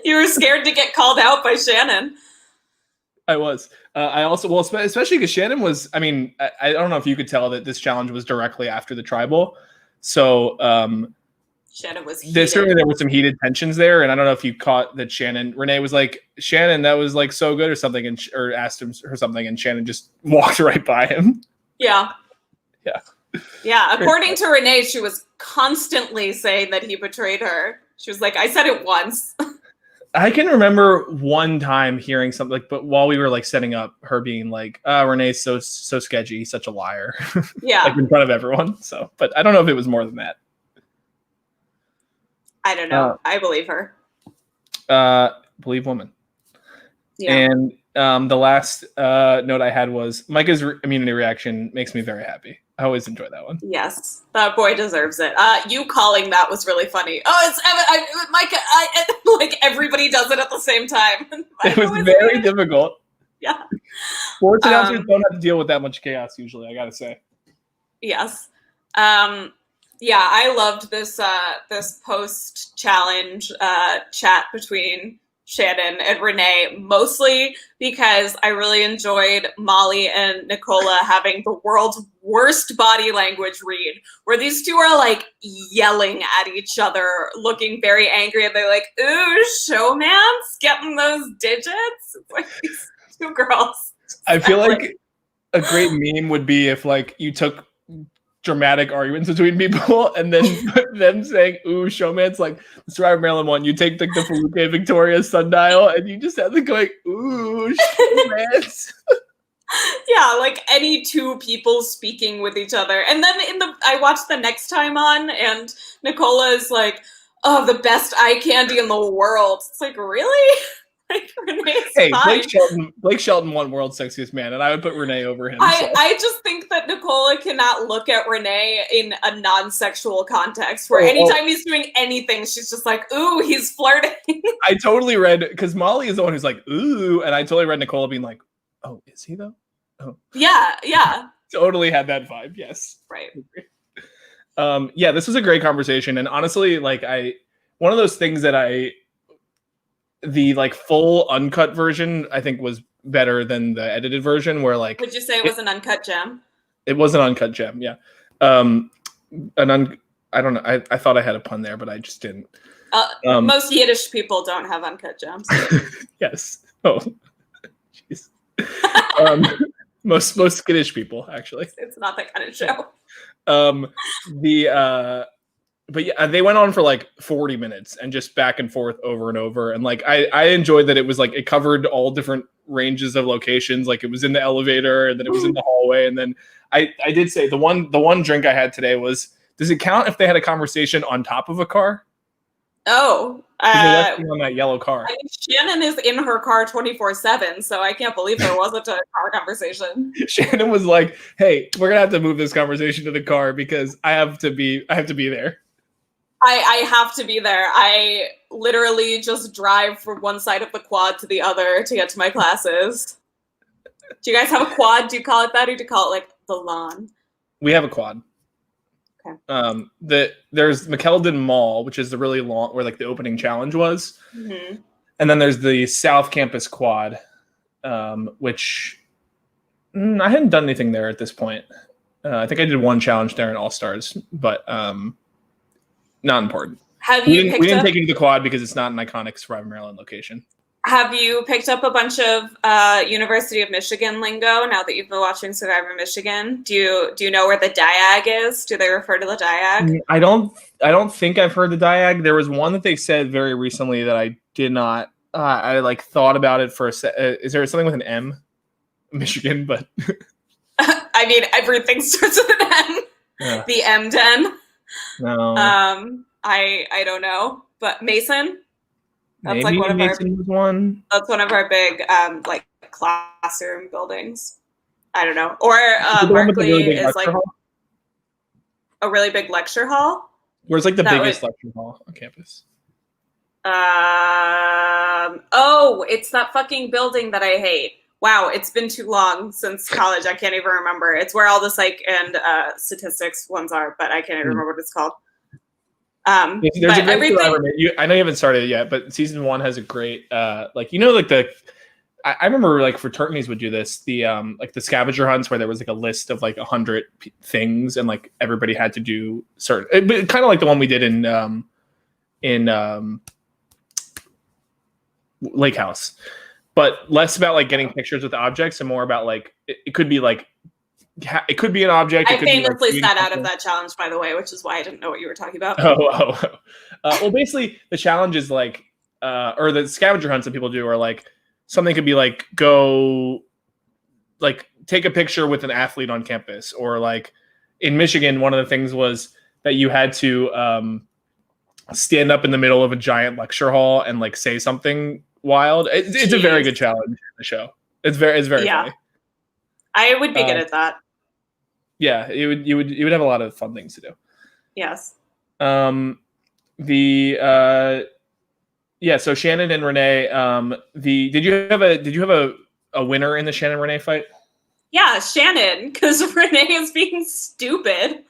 You were scared to get called out by Shannon. I was. I also, especially because Shannon was. I mean, I don't know if you could tell that this challenge was directly after the tribal, so. Shannon was heated. Certainly there were some heated tensions there, and I don't know if you caught that Renee was like, Shannon, that was like so good or something, or asked him or something, and Shannon just walked right by him. Yeah. According to Renee, she was constantly saying that he betrayed her. She was like, I said it once. I can remember one time hearing something but while we were like setting up, her being like, Renee's so sketchy, he's such a liar. Yeah. Like in front of everyone. So, but I don't know if it was more than that. I don't know. I believe her. Believe woman. Yeah. And the last note I had was Micah's immunity reaction makes me very happy. I always enjoy that one. Yes, that boy deserves it. You calling that was really funny. Oh, it's Micah. Like everybody does it at the same time. It was very difficult. Yeah. Sports announcers don't have to deal with that much chaos usually, I gotta say. Yes. Yeah, I loved this this post-challenge chat between Shannon and Renee, mostly because I really enjoyed Molly and Nicola having the world's worst body language read, where these two are like yelling at each other, looking very angry, and they're like, ooh, showman's getting those digits. It's like these two girls. I feel like a great meme would be if like you took dramatic arguments between people and then them saying, ooh, showman's like the Survivor Maryland one. You take like the Felipe Victoria sundial and you just have them going, ooh, showman's. Yeah, like any two people speaking with each other. And then I watched the next time on, and Nicola is like, oh, the best eye candy in the world. It's like, really? Like, Renee's hey, fine. Blake Shelton won World's Sexiest Man, and I would put Renee over him. I just think that Nicola cannot look at Renee in a non-sexual context, where anytime he's doing anything, she's just like, ooh, he's flirting. I totally read, because Molly is the one who's like, ooh, and I totally read Nicola being like, oh, is he though? Oh. Yeah. Totally had that vibe, yes. Right. Yeah, this was a great conversation, and honestly, like one of those things that the like full uncut version I think was better than the edited version, where like, would you say it was an uncut gem? It was an uncut gem, yeah. I don't know. I thought I had a pun there, but I just didn't. Most Yiddish people don't have uncut gems. Yes. Oh, jeez. Most skittish people, actually. It's not that kind of show. But yeah, they went on for like 40 minutes and just back and forth over and over. And like, I enjoyed that it was like, it covered all different ranges of locations. Like it was in the elevator, and then it was in the hallway. And then I did say the one drink I had today was, does it count if they had a conversation on top of a car? Oh, on that yellow car. I mean, Shannon is in her car 24/7, so I can't believe there wasn't a car conversation. Shannon was like, "Hey, we're gonna have to move this conversation to the car because I have to be there. I have to be there. I literally just drive from one side of the quad to the other to get to my classes." Do you guys have a quad? Do you call it that, or do you call it like the lawn? We have a quad. Okay. There's McKeldin Mall, which is the really long, where like the opening challenge was, mm-hmm. And then there's the South Campus quad, which I hadn't done anything there at this point. I think I did one challenge there in All Stars, but not important. We didn't take it to the quad because it's not an iconic Survivor Maryland location. Have you picked up a bunch of University of Michigan lingo now that you've been watching Survivor Michigan? Do you know where the diag is? Do they refer to the diag? I don't think I've heard the diag. There was one that they said very recently that I did not. I like thought about it for a sec. Is there something with an M? Michigan, but I mean everything starts with an M. Yeah. The M10. No. I don't know, but Mason. That's Maybe like one. That's one of our big like classroom buildings. I don't know. Or Berkeley really is like hall? A really big lecture hall. Where's like the biggest lecture hall on campus? Oh, it's that fucking building that I hate. Wow, it's been too long since college. I can't even remember. It's where all the psych and statistics ones are, but I can't even remember what it's called. There's a great I know you haven't started it yet, but season 1 has a great I remember like fraternities would do this, the like the scavenger hunts where there was like a list of like 100 things and like everybody had to do certain, kind of like the one we did in Lake House, but less about like getting pictures with objects and more about like it could be like it could be an object. I famously sat out of that challenge, by the way, which is why I didn't know what you were talking about. Well, basically, the challenge is like, or the scavenger hunts that people do are like, something could be like, go, like, take a picture with an athlete on campus. Or like, in Michigan, one of the things was that you had to stand up in the middle of a giant lecture hall and like say something wild. It's a very good challenge in the show. It's very funny. I would be good at that. Yeah, you would have a lot of fun things to do. Yes. So Shannon and Renee, did you have a winner in the Shannon Renee fight? Yeah, Shannon, because Renee is being stupid,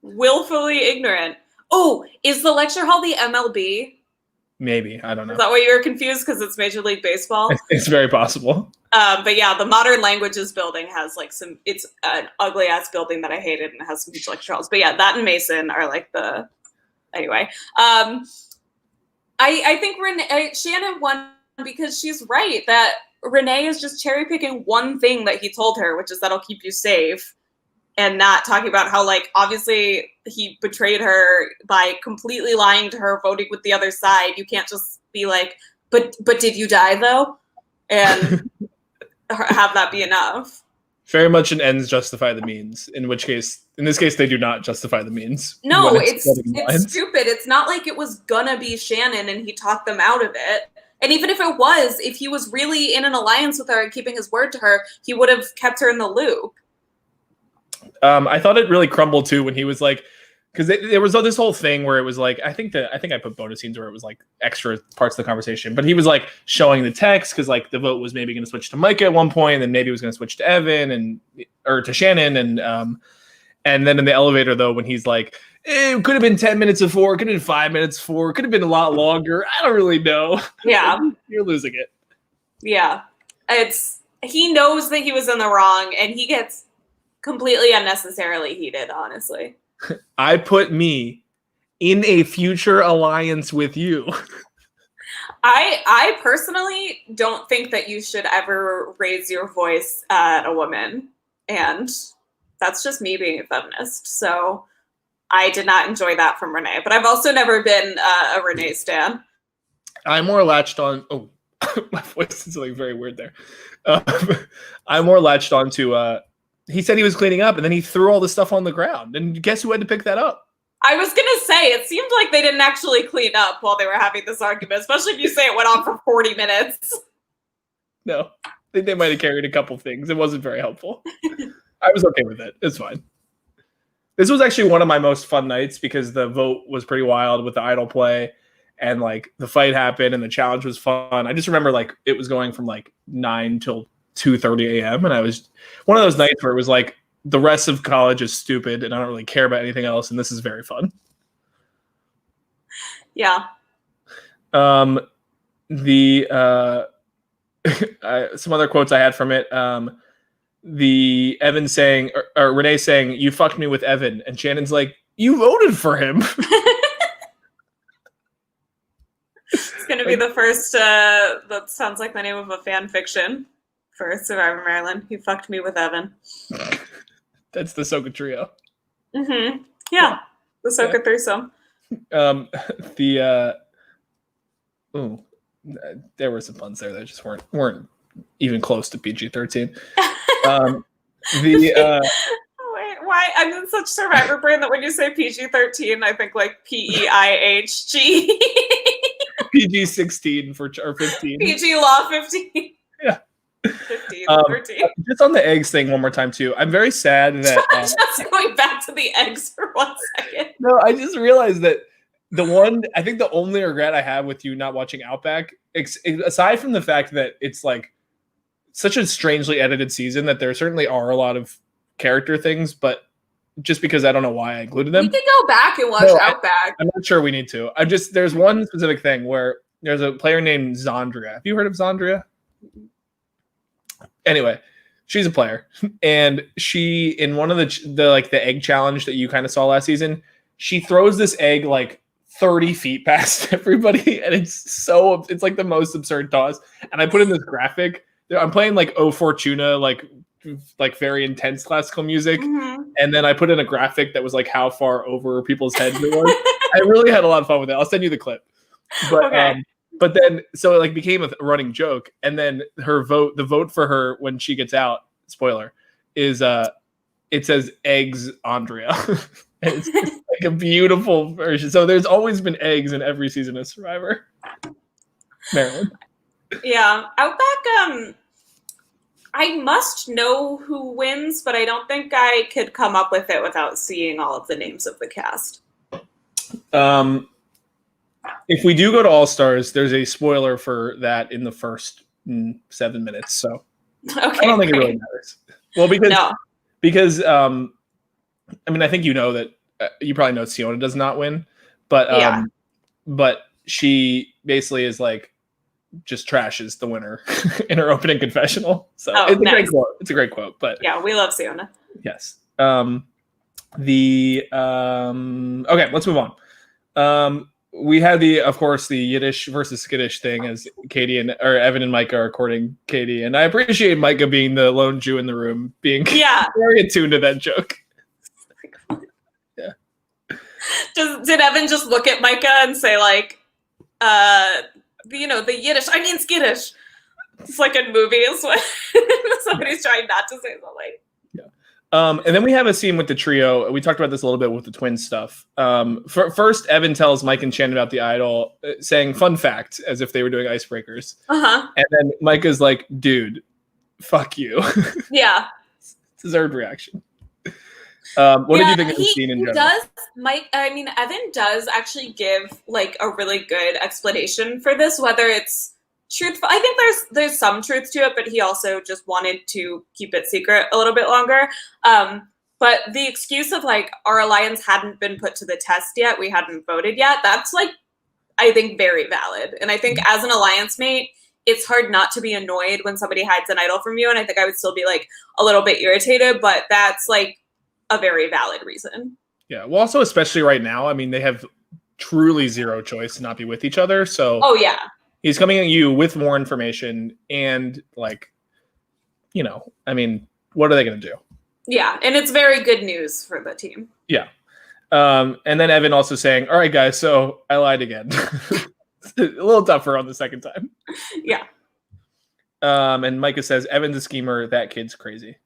willfully ignorant. Oh, is the lecture hall the MLB? Maybe. I don't know. Is that why you were confused? Because it's Major League Baseball? It's very possible. But yeah, the Modern Languages building has like it's an ugly ass building that I hated and it has some huge lecture halls. But yeah, that and Mason are like anyway. I think Shannon won because she's right that Renee is just cherry picking one thing that he told her, which is that'll keep you safe. And not talking about how, like, obviously he betrayed her by completely lying to her, voting with the other side. You can't just be like, but did you die, though? And have that be enough. Very much an ends justify the means, in this case, they do not justify the means. No, it's stupid. It's not like it was gonna be Shannon and he talked them out of it. And even if it was, if he was really in an alliance with her and keeping his word to her, he would have kept her in the loop. I thought it really crumbled too when he was like, because there was this whole thing where it was like, I think I put bonus scenes where it was like extra parts of the conversation, but he was like showing the text because like the vote was maybe going to switch to Micah at one point, and then maybe it was going to switch to Evan or to Shannon, and then in the elevator though, when he's like, it could have been 10 minutes before, it could have been 5 minutes before, it could have been a lot longer. I don't really know. Yeah, you're losing it. Yeah, he knows that he was in the wrong, and he gets completely unnecessarily heated, honestly. I put me in a future alliance with you. I personally don't think that you should ever raise your voice at a woman. And that's just me being a feminist. So I did not enjoy that from Renee. But I've also never been a Renee stan. I'm more latched on... Oh, my voice is something very weird there. I'm more latched on to... he said he was cleaning up, and then he threw all the stuff on the ground. And guess who had to pick that up? I was going to say, it seemed like they didn't actually clean up while they were having this argument, especially if you say it went on for 40 minutes. No, I think they might have carried a couple things. It wasn't very helpful. I was okay with it. It's fine. This was actually one of my most fun nights because the vote was pretty wild with the idol play, and like the fight happened and the challenge was fun. I just remember like it was going from like 9 till 2:30 a.m. and I was one of those nights where it was like the rest of college is stupid and I don't really care about anything else, and this is very fun. Yeah. Some other quotes I had from it. The Evan saying or Renee saying, "You fucked me with Evan," and Shannon's like, "You voted for him." It's gonna be the first. That sounds like the name of a fan fiction. For Survivor Maryland, "You fucked me with Evan." That's the Soka trio. Mm-hmm. Yeah, the Soka threesome. There were some puns there that just weren't even close to PG-13. Wait, why? I'm in such Survivor brain that when you say PG-13, I think like PEIHG. PG-16 or 15. PG Law 15. Yeah. 15, 13. Just on the eggs thing one more time too. I'm very sad that just going back to the eggs for 1 second. No, I just realized that I think the only regret I have with you not watching Outback, aside from the fact that it's like such a strangely edited season that there certainly are a lot of character things, but just because I don't know why I included them. We can go back and watch Outback. I'm not sure we need to. There's one specific thing where there's a player named Zondrea. Have you heard of Zondrea? Anyway, she's a player, and she in one of the egg challenge that you kind of saw last season, she throws this egg like 30 feet past everybody, and it's like the most absurd toss. And I put in this graphic. I'm playing like O Fortuna, like very intense classical music, and then I put in a graphic that was like how far over people's heads it was. I really had a lot of fun with it. I'll send you the clip. But okay. But then, so it like became a running joke, and then the vote for her when she gets out, spoiler, is it says eggs Andrea. It's like a beautiful version. So there's always been eggs in every season of Survivor. Maryland. Yeah, Outback. I must know who wins, but I don't think I could come up with it without seeing all of the names of the cast. If we do go to All Stars, there's a spoiler for that in the first 7 minutes. So okay, I don't think it really matters. Well, because I mean, I think you know that you probably know Siona does not win, but she basically is like just trashes the winner in her opening confessional. So it's a great quote. It's a great quote. But yeah, we love Siona. Yes. Okay, let's move on. We had of course, the Yiddish versus Skittish thing as Evan and Micah are courting Katie, and I appreciate Micah being the lone Jew in the room, being very attuned to that joke. Yeah. Did Evan just look at Micah and say like, the Yiddish? I mean Skittish. It's like in movies when somebody's trying not to say something. And then we have a scene with the trio. We talked about this a little bit with the twin stuff. First, Evan tells Mike and Shannon about the idol, saying "fun fact" as if they were doing icebreakers. And then Micah's like, "Dude, fuck you." Yeah. Deserved reaction. What did you think of the scene in general? Evan does actually give like a really good explanation for this, whether it's truthful. I think there's some truth to it, but he also just wanted to keep it secret a little bit longer. But the excuse of like our alliance hadn't been put to the test yet, we hadn't voted yet, that's like, I think, very valid. And I think as an alliance mate, it's hard not to be annoyed when somebody hides an idol from you. And I think I would still be like a little bit irritated, but that's like a very valid reason. Yeah. Well, also, especially right now, I mean, they have truly zero choice to not be with each other. So he's coming at you with more information and like, I mean, what are they going to do? Yeah. And it's very good news for the team. Yeah. And then Evan also saying, all right, guys, so I lied again. A little tougher on the second time. Yeah. And Micah says, Evan's a schemer. That kid's crazy.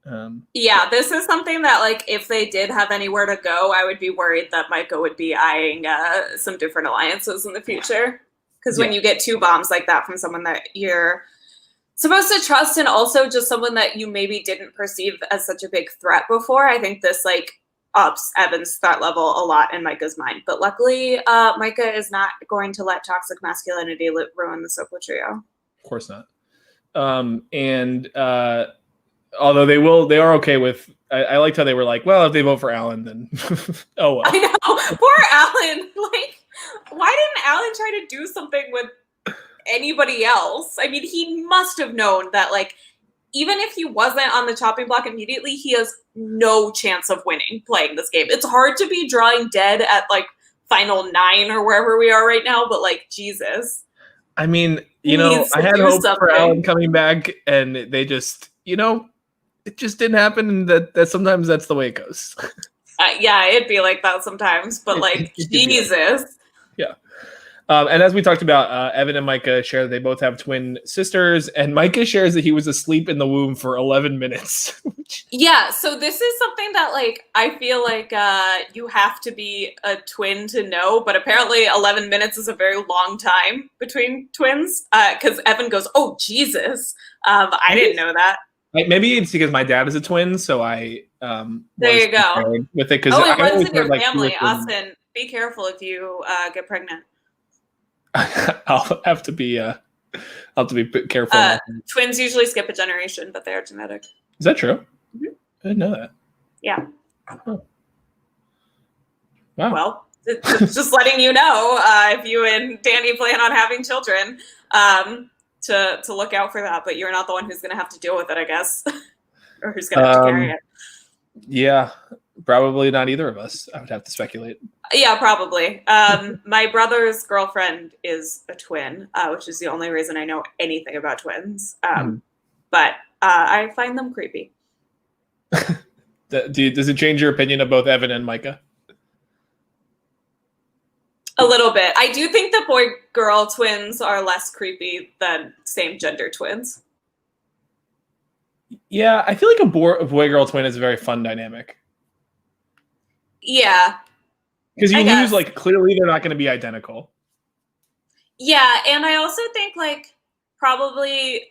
This is something that, like, if they did have anywhere to go, I would be worried that Micah would be eyeing some different alliances in the future. Because when you get two bombs like that from someone that you're supposed to trust and also just someone that you maybe didn't perceive as such a big threat before, I think this, like, ups Evan's threat level a lot in Micah's mind. But luckily, Micah is not going to let toxic masculinity ruin the Sokol trio. Of course not. Although they are okay with, I liked how they were like, well, if they vote for Alan, then oh well. I know, poor Alan. Like, why didn't Alan try to do something with anybody else? I mean, he must have known that, like, even if he wasn't on the chopping block immediately, he has no chance of winning playing this game. It's hard to be drawing dead at, like, final 9 or wherever we are right now, but, like, Jesus. I mean, I had hope for Alan coming back, and they just, it just didn't happen, and that sometimes that's the way it goes. It'd be like that sometimes, but, like, Jesus. Yeah. And as we talked about, Evan and Micah share that they both have twin sisters, and Micah shares that he was asleep in the womb for 11 minutes. So this is something that, like, I feel like you have to be a twin to know, but apparently 11 minutes is a very long time between twins, because Evan goes, oh, Jesus. I didn't know that. Maybe it's because my dad is a twin, so I there you go with it. Because it runs in your family. Austin, be careful if you get pregnant. I'll have to be careful. Twins usually skip a generation, but they are genetic. Is that true? Mm-hmm. I didn't know that. Yeah. Oh. Wow. Well, it's just letting you know if you and Danny plan on having children, to look out for that. But you're not the one who's going to have to deal with it, I guess, or who's going to have to carry it. Yeah, probably not either of us. I would have to speculate. Yeah, probably. My brother's girlfriend is a twin, which is the only reason I know anything about twins. But I find them creepy. Does it change your opinion of both Evan and Micah? A little bit. I do think the boy-girl twins are less creepy than same-gender twins. Yeah, I feel like a boy-girl twin is a very fun dynamic. Yeah. Because you lose, like, clearly they're not going to be identical. Yeah, and I also think, like, probably,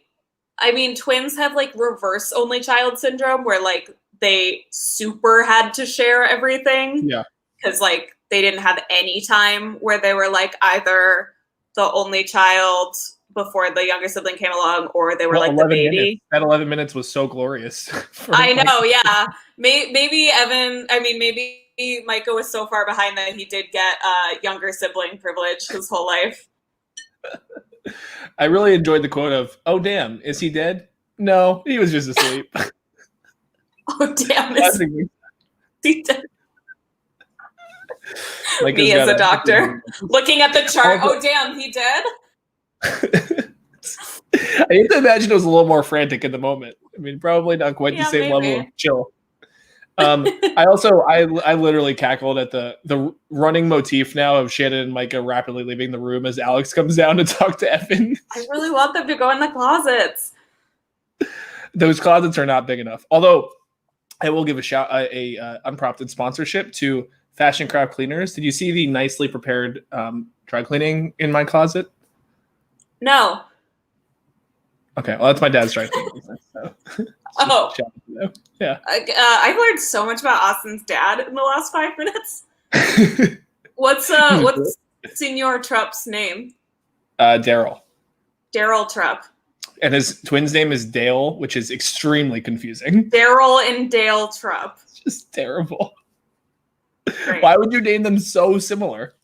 I mean, twins have, like, reverse only child syndrome where, like, they super had to share everything. Yeah. Because, like, they didn't have any time where they were, like, either the only child before the younger sibling came along, or they were like the baby. Minutes. That 11 minutes was so glorious. I know, yeah. Maybe Micah was so far behind that he did get younger sibling privilege his whole life. I really enjoyed the quote of, "Oh damn, is he dead? No, he was just asleep." Oh damn, is he dead? Me as a doctor looking at the chart. Oh damn, he dead? I have to imagine it was a little more frantic in the moment. I mean, probably not quite the same level of chill. I literally cackled at the running motif now of Shannon and Micah rapidly leaving the room as Alex comes down to talk to Evan. I really want them to go in the closets. Those closets are not big enough. Although I will give a unprompted sponsorship to Fashion Craft Cleaners. Did you see the nicely prepared dry cleaning in my closet? No. Okay, well that's my dad's dry cleaning. So. Oh. Yeah. I've learned so much about Austin's dad in the last 5 minutes. What's Senor Trupp's name? Daryl. Daryl Trupp. And his twin's name is Dale, which is extremely confusing. Daryl and Dale Trupp. It's just terrible. Great. Why would you name them so similar?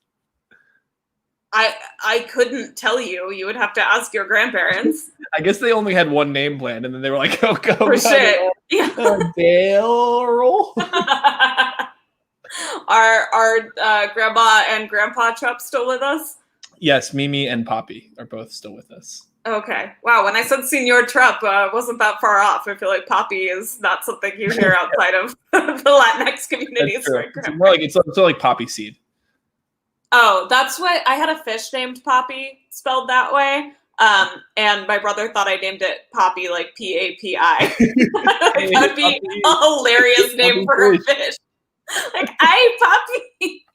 I couldn't tell you. You would have to ask your grandparents. I guess they only had one name planned, and then they were like, "Oh, go for shit." Yeah. Daryl. Are Grandma and Grandpa Trupp still with us? Yes, Mimi and Poppy are both still with us. Okay. Wow. When I said Senor Trupp, wasn't that far off. I feel like Poppy is not something you hear outside of the Latinx communities. It's more like it's like poppy seed. Oh, that's what I had a fish named Poppy spelled that way. And my brother thought I named it Poppy, like Papi. That would be a hilarious name for a fish. Like, "Hey, Poppy."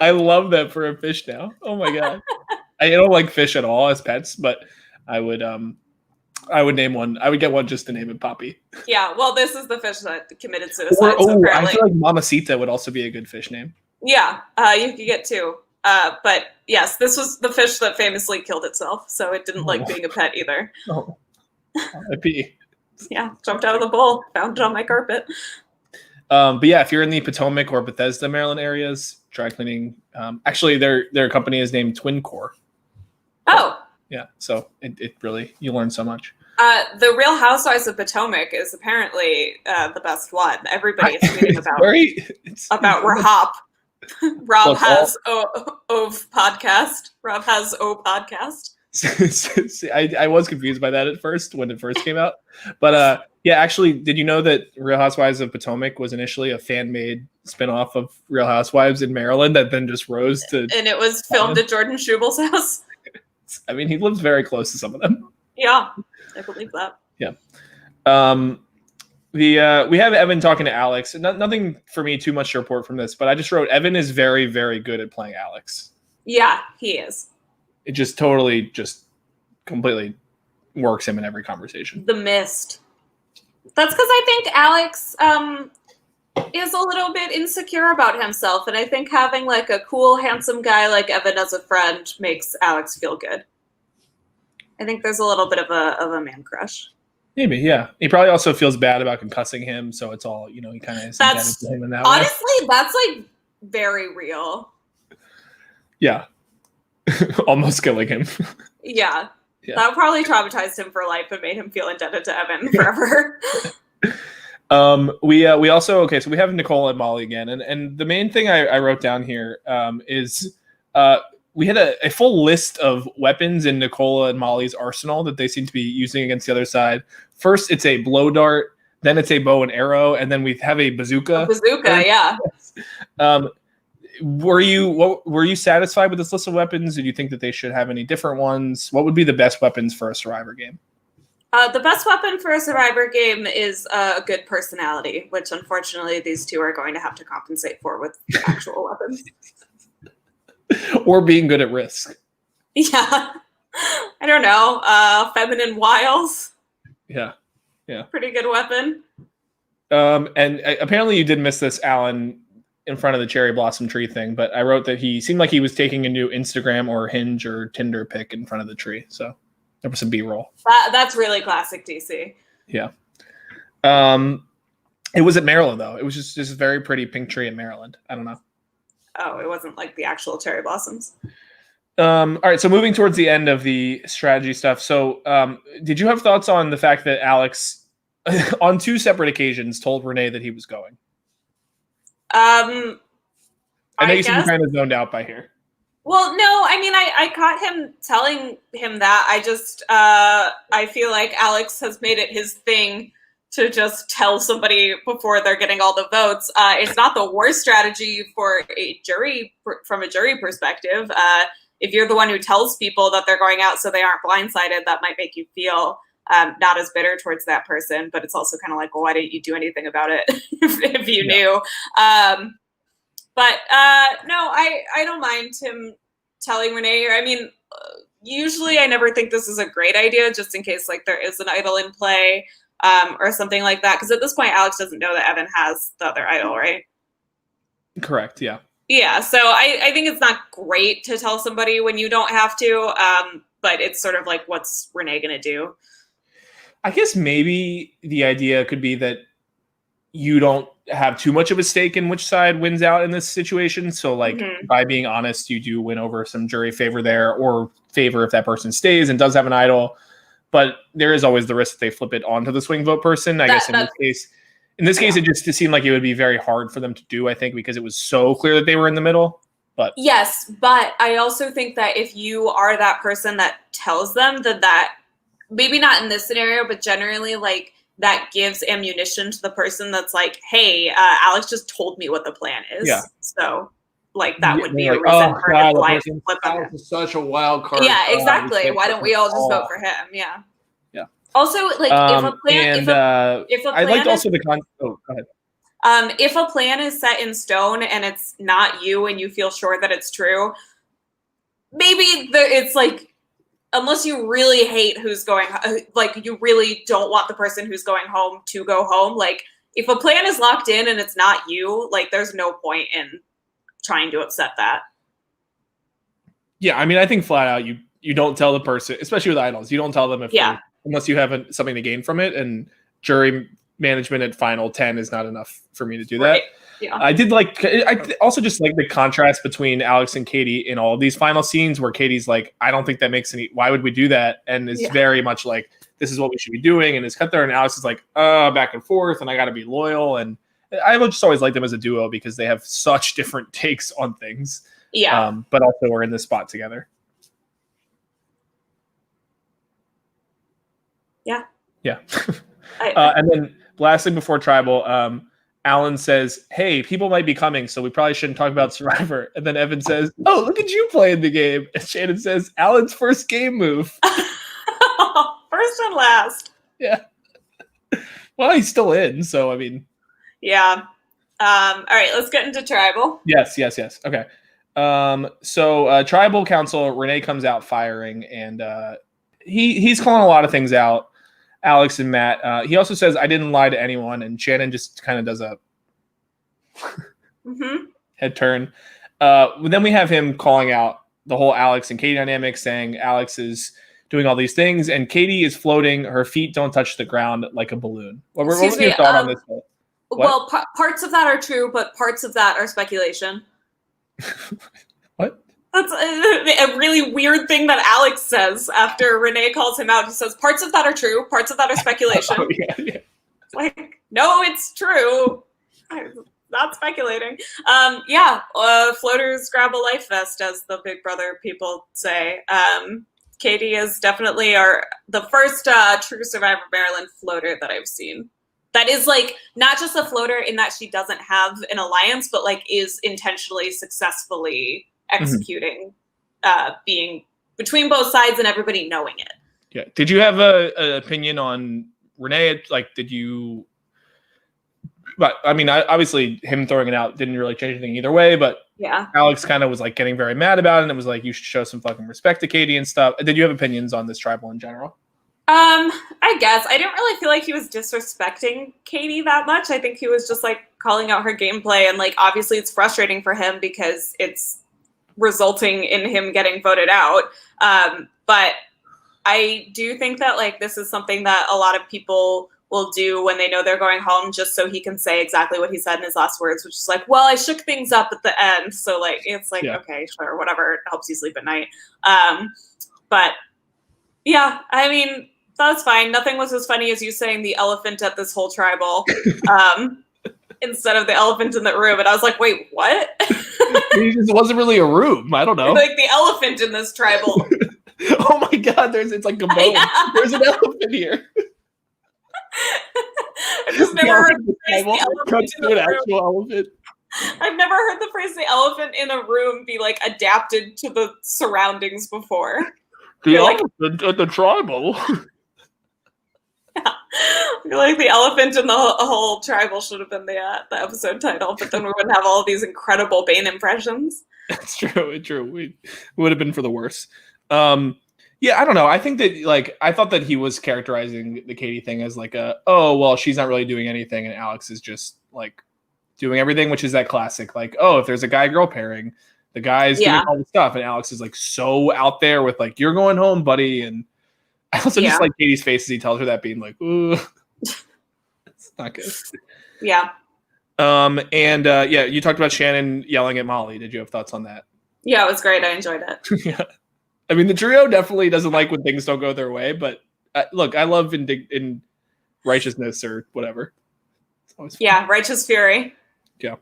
I love that for a fish now. Oh my god. I don't like fish at all as pets, but I would name one. I would get one just to name it Poppy. Yeah, well, this is the fish that committed suicide. I feel like Mamacita would also be a good fish name. Yeah, you could get 2. But yes, this was the fish that famously killed itself, so it didn't like being a pet either. Oh, R.I.P. Yeah, jumped out of the bowl, found it on my carpet. But yeah, if you're in the Potomac or Bethesda, Maryland areas, dry cleaning. Actually, their company is named Twin Core. Oh. Yeah, so it really, you learn so much. The Real Housewives of Potomac is apparently the best one. Everybody is tweeting about Rahop. Rob has Ove podcast. Rob has O podcast. I was confused by that at first when it first came out, but yeah, actually, did you know that Real Housewives of Potomac was initially a fan-made spinoff of Real Housewives in Maryland that then just rose to? And it was filmed at Jordan Schubel's house. I mean, he lives very close to some of them. Yeah, I believe that. Yeah. We have Evan talking to Alex. Nothing for me too much to report from this, but I just wrote Evan is very, very good at playing Alex. Yeah, he is. It just completely works him in every conversation. The Mist. That's because I think Alex is a little bit insecure about himself, and I think having like a cool, handsome guy like Evan as a friend makes Alex feel good. I think there's a little bit of a man crush. Maybe, yeah. He probably also feels bad about concussing him, so it's all, he kind of is indebted to him in that way. Honestly, that's like very real. Yeah. Almost killing him. Yeah. That probably traumatized him for life and made him feel indebted to Evan forever. We also, so we have Nicole and Molly again, and the main thing I wrote down here is we had a full list of weapons in Nicola and Molly's arsenal that they seem to be using against the other side. First, it's a blow dart, then it's a bow and arrow, and then we have a bazooka. Yeah. Were you satisfied with this list of weapons? Did you think that they should have any different ones? What would be the best weapons for a Survivor game? The best weapon for a Survivor game is a good personality, which unfortunately these two are going to have to compensate for with actual weapons. Or being good at risk. Yeah. I don't know. Feminine wiles. Yeah. Pretty good weapon. And apparently you did miss this, Alan, in front of the cherry blossom tree thing, but I wrote that he seemed like he was taking a new Instagram or Hinge or Tinder pic in front of the tree. So there was some B-roll. That's really classic DC. Yeah. It was at Maryland though. It was just this very pretty pink tree in Maryland. I don't know. Oh, it wasn't like the actual cherry blossoms. All right, so moving towards the end of the strategy stuff. So, did you have thoughts on the fact that Alex, on 2 separate occasions, told Renee that he was going? I know you seem kind of zoned out by here. Well, no, I mean, I caught him telling him that. I just, I feel like Alex has made it his thing to just tell somebody before they're getting all the votes. It's not the worst strategy for a jury, from a jury perspective. If you're the one who tells people that they're going out so they aren't blindsided, that might make you feel not as bitter towards that person. But it's also kind of like, well, why didn't you do anything about it if you knew? But no, I don't mind him telling Renee. I mean, usually I never think this is a great idea, just in case like there is an idol in play or something like that. Because at this point, Alex doesn't know that Evan has the other idol, right? Correct, yeah. Yeah, so I think it's not great to tell somebody when you don't have to, but it's sort of like, what's Renee going to do? I guess maybe the idea could be that you don't have too much of a stake in which side wins out in this situation. So like by being honest, you do win over some jury favor there, or favor if that person stays and does have an idol. But there is always the risk that they flip it onto the swing vote person. I guess in this case, it just seemed like it would be very hard for them to do, I think, because it was so clear that they were in the middle. But yes, but I also think that if you are that person that tells them that maybe not in this scenario, but generally like that gives ammunition to the person that's like, hey, Alex just told me what the plan is. Yeah. So like that would be a reason for his life to flip on him. Is such a wild card. Yeah, exactly. Why don't we all just vote for him? Yeah. Yeah. Also, like if a plan, if a plan I liked also the con. Oh, go ahead. If a plan is set in stone and it's not you and you feel sure that it's true, maybe it's like, unless you really hate who's going, like you really don't want the person who's going home to go home. Like if a plan is locked in and it's not you, like there's no point in trying to upset that. Yeah, I mean, I think flat out you don't tell the person, especially with idols, you don't tell them unless you have something to gain from it. And jury management at final 10 is not enough for me to do that. Right. Yeah. I also just like the contrast between Alex and Katie in all of these final scenes where Katie's like, I don't think that makes any, why would we do that? And it's very much like, this is what we should be doing. And it's cut there. And Alex is like, back and forth. And I got to be loyal. And I just always like them as a duo because they have such different takes on things. Yeah. But also we're in this spot together. Yeah. Yeah. And then lastly, before Tribal, Alan says, hey, people might be coming, so we probably shouldn't talk about Survivor. And then Evan says, oh, look at you playing the game. And Shannon says, Alan's first game move. First and last. Yeah. Well, he's still in, so I mean. Yeah. All right, let's get into Tribal. Yes. Okay. So Tribal Council, Renee comes out firing, and he's calling a lot of things out. Alex and Matt. He also says, I didn't lie to anyone. And Shannon just kind of does a head turn. Then we have him calling out the whole Alex and Katie dynamic, saying Alex is doing all these things and Katie is floating. Her feet don't touch the ground like a balloon. What was your thought on this? Well, parts of that are true, but parts of that are speculation. What? That's a really weird thing that Alex says after Renee calls him out. He says, parts of that are true, parts of that are speculation. Oh, yeah. Like, no, it's true. I'm not speculating. Floaters grab a life vest, as the Big Brother people say. Katie is definitely the first true Survivor Maryland floater that I've seen. That is like not just a floater in that she doesn't have an alliance, but like is intentionally successfully executing, being between both sides and everybody knowing it. Yeah. Did you have an opinion on Renee? Like, did you? But I mean, obviously, him throwing it out didn't really change anything either way. But yeah, Alex kind of was like getting very mad about it, and it was like you should show some fucking respect to Katie and stuff. Did you have opinions on this tribal in general? I guess I didn't really feel like he was disrespecting Katie that much. I think he was just like calling out her gameplay, and like obviously it's frustrating for him because it's resulting in him getting voted out. But I do think that like this is something that a lot of people will do when they know they're going home, just so he can say exactly what he said in his last words, which is like, well, I shook things up at the end. So like, it's like, okay, sure, whatever. It helps you sleep at night. But yeah, I mean, that's fine. Nothing was as funny as you saying the elephant at this whole tribal instead of the elephant in the room. And I was like, wait, what? It wasn't really a room. I don't know. Like the elephant in this tribal. Oh my God, it's like a bone. Yeah. There's an elephant here. I've just never heard the phrase the elephant in the room. Actual elephant. I've never heard the phrase the elephant in a room be like adapted to the surroundings before. The elephant at the tribal. Yeah. You're like the elephant in the whole tribal should have been the episode title, but then we wouldn't have all of these incredible Bane impressions. It's true. It's true. It would have been for the worse. Yeah, I don't know. I think that like I thought that he was characterizing the Katie thing as like oh well, she's not really doing anything, and Alex is just like doing everything, which is that classic like, oh, if there's a guy-girl pairing, the guy's doing all the stuff, and Alex is like so out there with like, you're going home, buddy. And I also just like Katie's face as he tells her that, being like, ooh, it's not good. Yeah. And you talked about Shannon yelling at Molly. Did you have thoughts on that? Yeah, it was great. I enjoyed it. Yeah. I mean, the trio definitely doesn't like when things don't go their way, but look, I love in righteousness or whatever. It's always fun. Yeah, righteous fury. Yeah.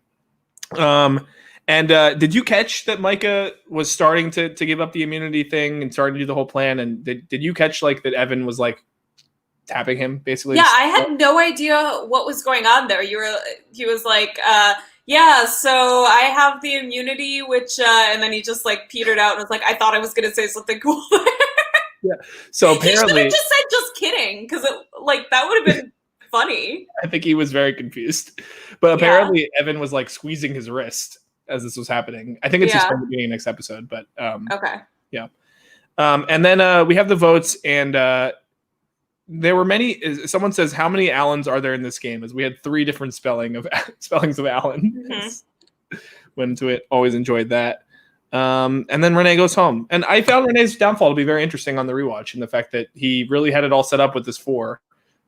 And did you catch that Micah was starting to give up the immunity thing and starting to do the whole plan? And did you catch like that Evan was like tapping him basically? Yeah, I had no idea what was going on there. He was like, yeah, so I have the immunity, which, and then he just like petered out and was like, I thought I was going to say something cool there. Yeah. So apparently, he should have just said just kidding, because that would have been funny. I think he was very confused, but apparently Evan was like squeezing his wrist as this was happening. I think it's just from the beginning of next episode, but okay. Yeah. And then we have the votes, and there were many. Someone says, how many Allens are there in this game? As we had 3 different spellings of Allen. Mm-hmm. Went into it. Always enjoyed that. And then Renee goes home. And I found Renee's downfall to be very interesting on the rewatch, and the fact that he really had it all set up with this 4.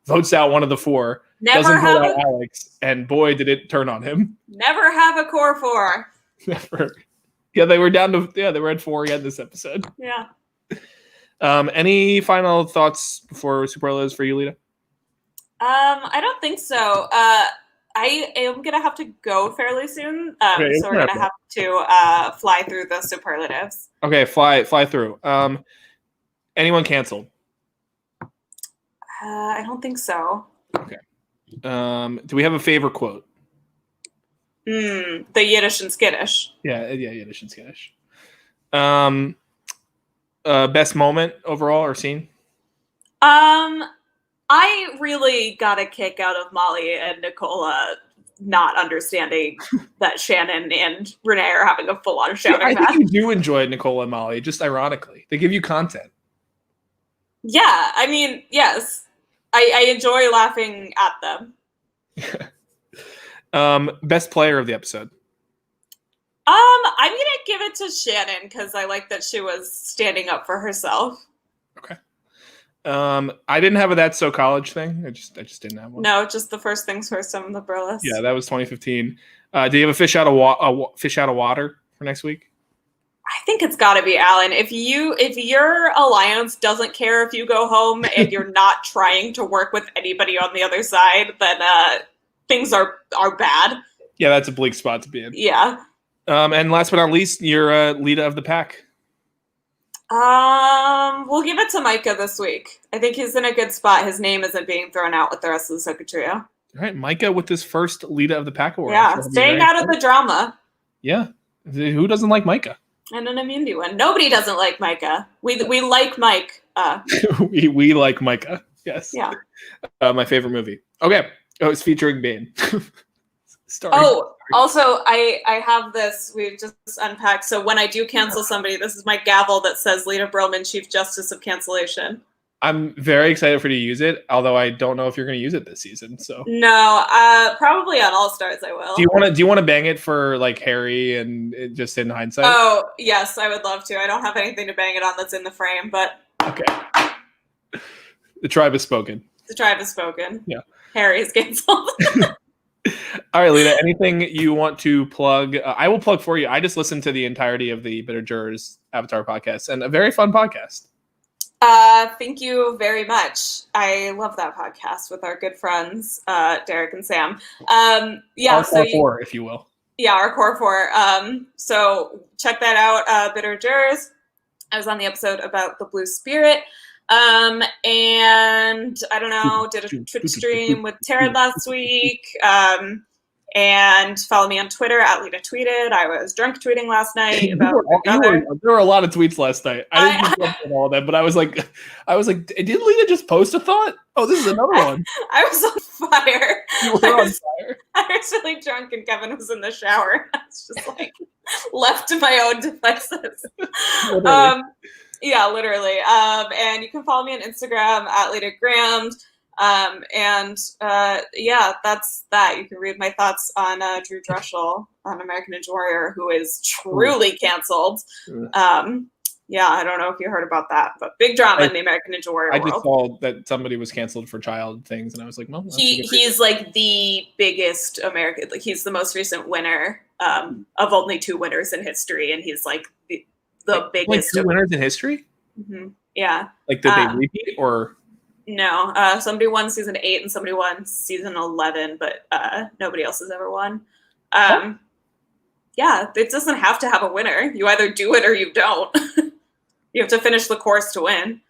Votes out one of the 4. Doesn't vote out Alex. And boy, did it turn on him. Never have a core 4. Never. Yeah, they were down to, they were at 4 again this episode. Yeah. Any final thoughts before superlatives for you, Lita? I don't think so. I am gonna have to go fairly soon, so we're gonna have to fly through the superlatives. Okay, fly through. Anyone canceled? I don't think so. Okay. Do we have a favorite quote? The Yiddish and skittish. Yeah, Yiddish and skittish. Best moment overall or scene? I really got a kick out of Molly and Nicola not understanding that Shannon and Renee are having a full-on shouting match. I think you do enjoy Nicola and Molly, just ironically. They give you content. Yeah, I mean, yes. I enjoy laughing at them. Best player of the episode? I'm gonna give it to Shannon because I like that she was standing up for herself. Okay. I didn't have a That's So College thing. I just didn't have one. No, just the first things first on the burlesque. Yeah, that was 2015. Do you have a fish out of water for next week? I think it's got to be Alan. If your alliance doesn't care if you go home and you're not trying to work with anybody on the other side, then things are bad. Yeah, that's a bleak spot to be in. Yeah. And last but not least, you're leader of the pack. We'll give it to Micah this week. I think he's in a good spot. His name isn't being thrown out with the rest of the Soka trio. All right, Micah with his first leader of the pack award. Yeah, staying out of the drama. Yeah. Who doesn't like Micah? And an immunity one. Nobody doesn't like Micah. We like Mike. we like Micah. Yes. Yeah. My favorite movie. Okay. Oh, it's featuring Bane. Also, I have this. We've just unpacked. So when I do cancel somebody, this is my gavel that says Lita Brillman, Chief Justice of Cancellation. I'm very excited for you to use it, although I don't know if you're going to use it this season. So no, probably on All Stars I will. Do you want to bang it for like Harry and just in hindsight? Oh yes, I would love to. I don't have anything to bang it on that's in the frame, but okay. The tribe has spoken. The tribe has spoken. Yeah. Harry's canceled. All right, Lita, anything you want to plug? I will plug for you. I just listened to the entirety of the Bitter Jurors Avatar podcast, and a very fun podcast. Thank you very much. I love that podcast with our good friends, Derek and Sam. Our core four, if you will. Yeah, our core four. So check that out, Bitter Jurors. I was on the episode about the Blue Spirit. And I don't know, did a Twitch stream with Taryn last week. And follow me on Twitter at Lita Tweeted. I was drunk tweeting last night about there were a lot of tweets last night. I didn't get all of them, but I was like, did Lita just post a thought? Oh, this is another one. I was on fire. You were on fire. I was really drunk and Kevin was in the shower. I was just like left to my own devices. Yeah, literally. And you can follow me on Instagram at Lita Graham. Yeah, that's that. You can read my thoughts on Drew Dreshel on American Ninja Warrior, who is truly canceled. Yeah, I don't know if you heard about that, but big drama in the American Ninja Warrior world. I just saw that somebody was canceled for child things, and I was like, well, he's like the biggest American. Like he's the most recent winner of only 2 winners in history, and he's like the biggest. Like 2 winners in history? Mm-hmm. Yeah. Like did they repeat or? No, somebody won season 8 and somebody won season 11, but nobody else has ever won. Yeah, it doesn't have to have a winner. You either do it or you don't. You have to finish the course to win.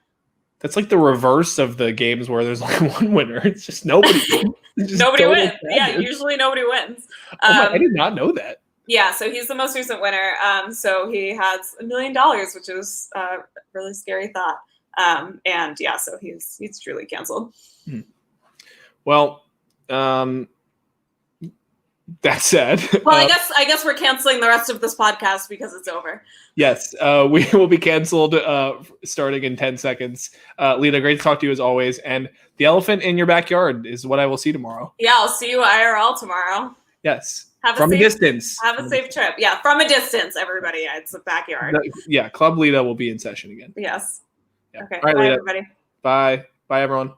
That's like the reverse of the games where there's like one winner. It's just nobody wins. Nobody wins. Yeah, usually nobody wins. I did not know that. Yeah, so he's the most recent winner. So he has $1 million, which is a really scary thought. And yeah, so he's truly canceled. Well, that said, well, I guess we're canceling the rest of this podcast because it's over. Yes, we will be canceled starting in 10 seconds. Lita, great to talk to you as always. And the elephant in your backyard is what I will see tomorrow. Yeah, I'll see you IRL tomorrow. Yes. From a distance. Have a safe trip. Yeah, from a distance, everybody. It's a backyard. Yeah, Club Lita will be in session again. Yes. Yeah. Okay. All right, bye, Lita. everybody. Bye. Bye, everyone.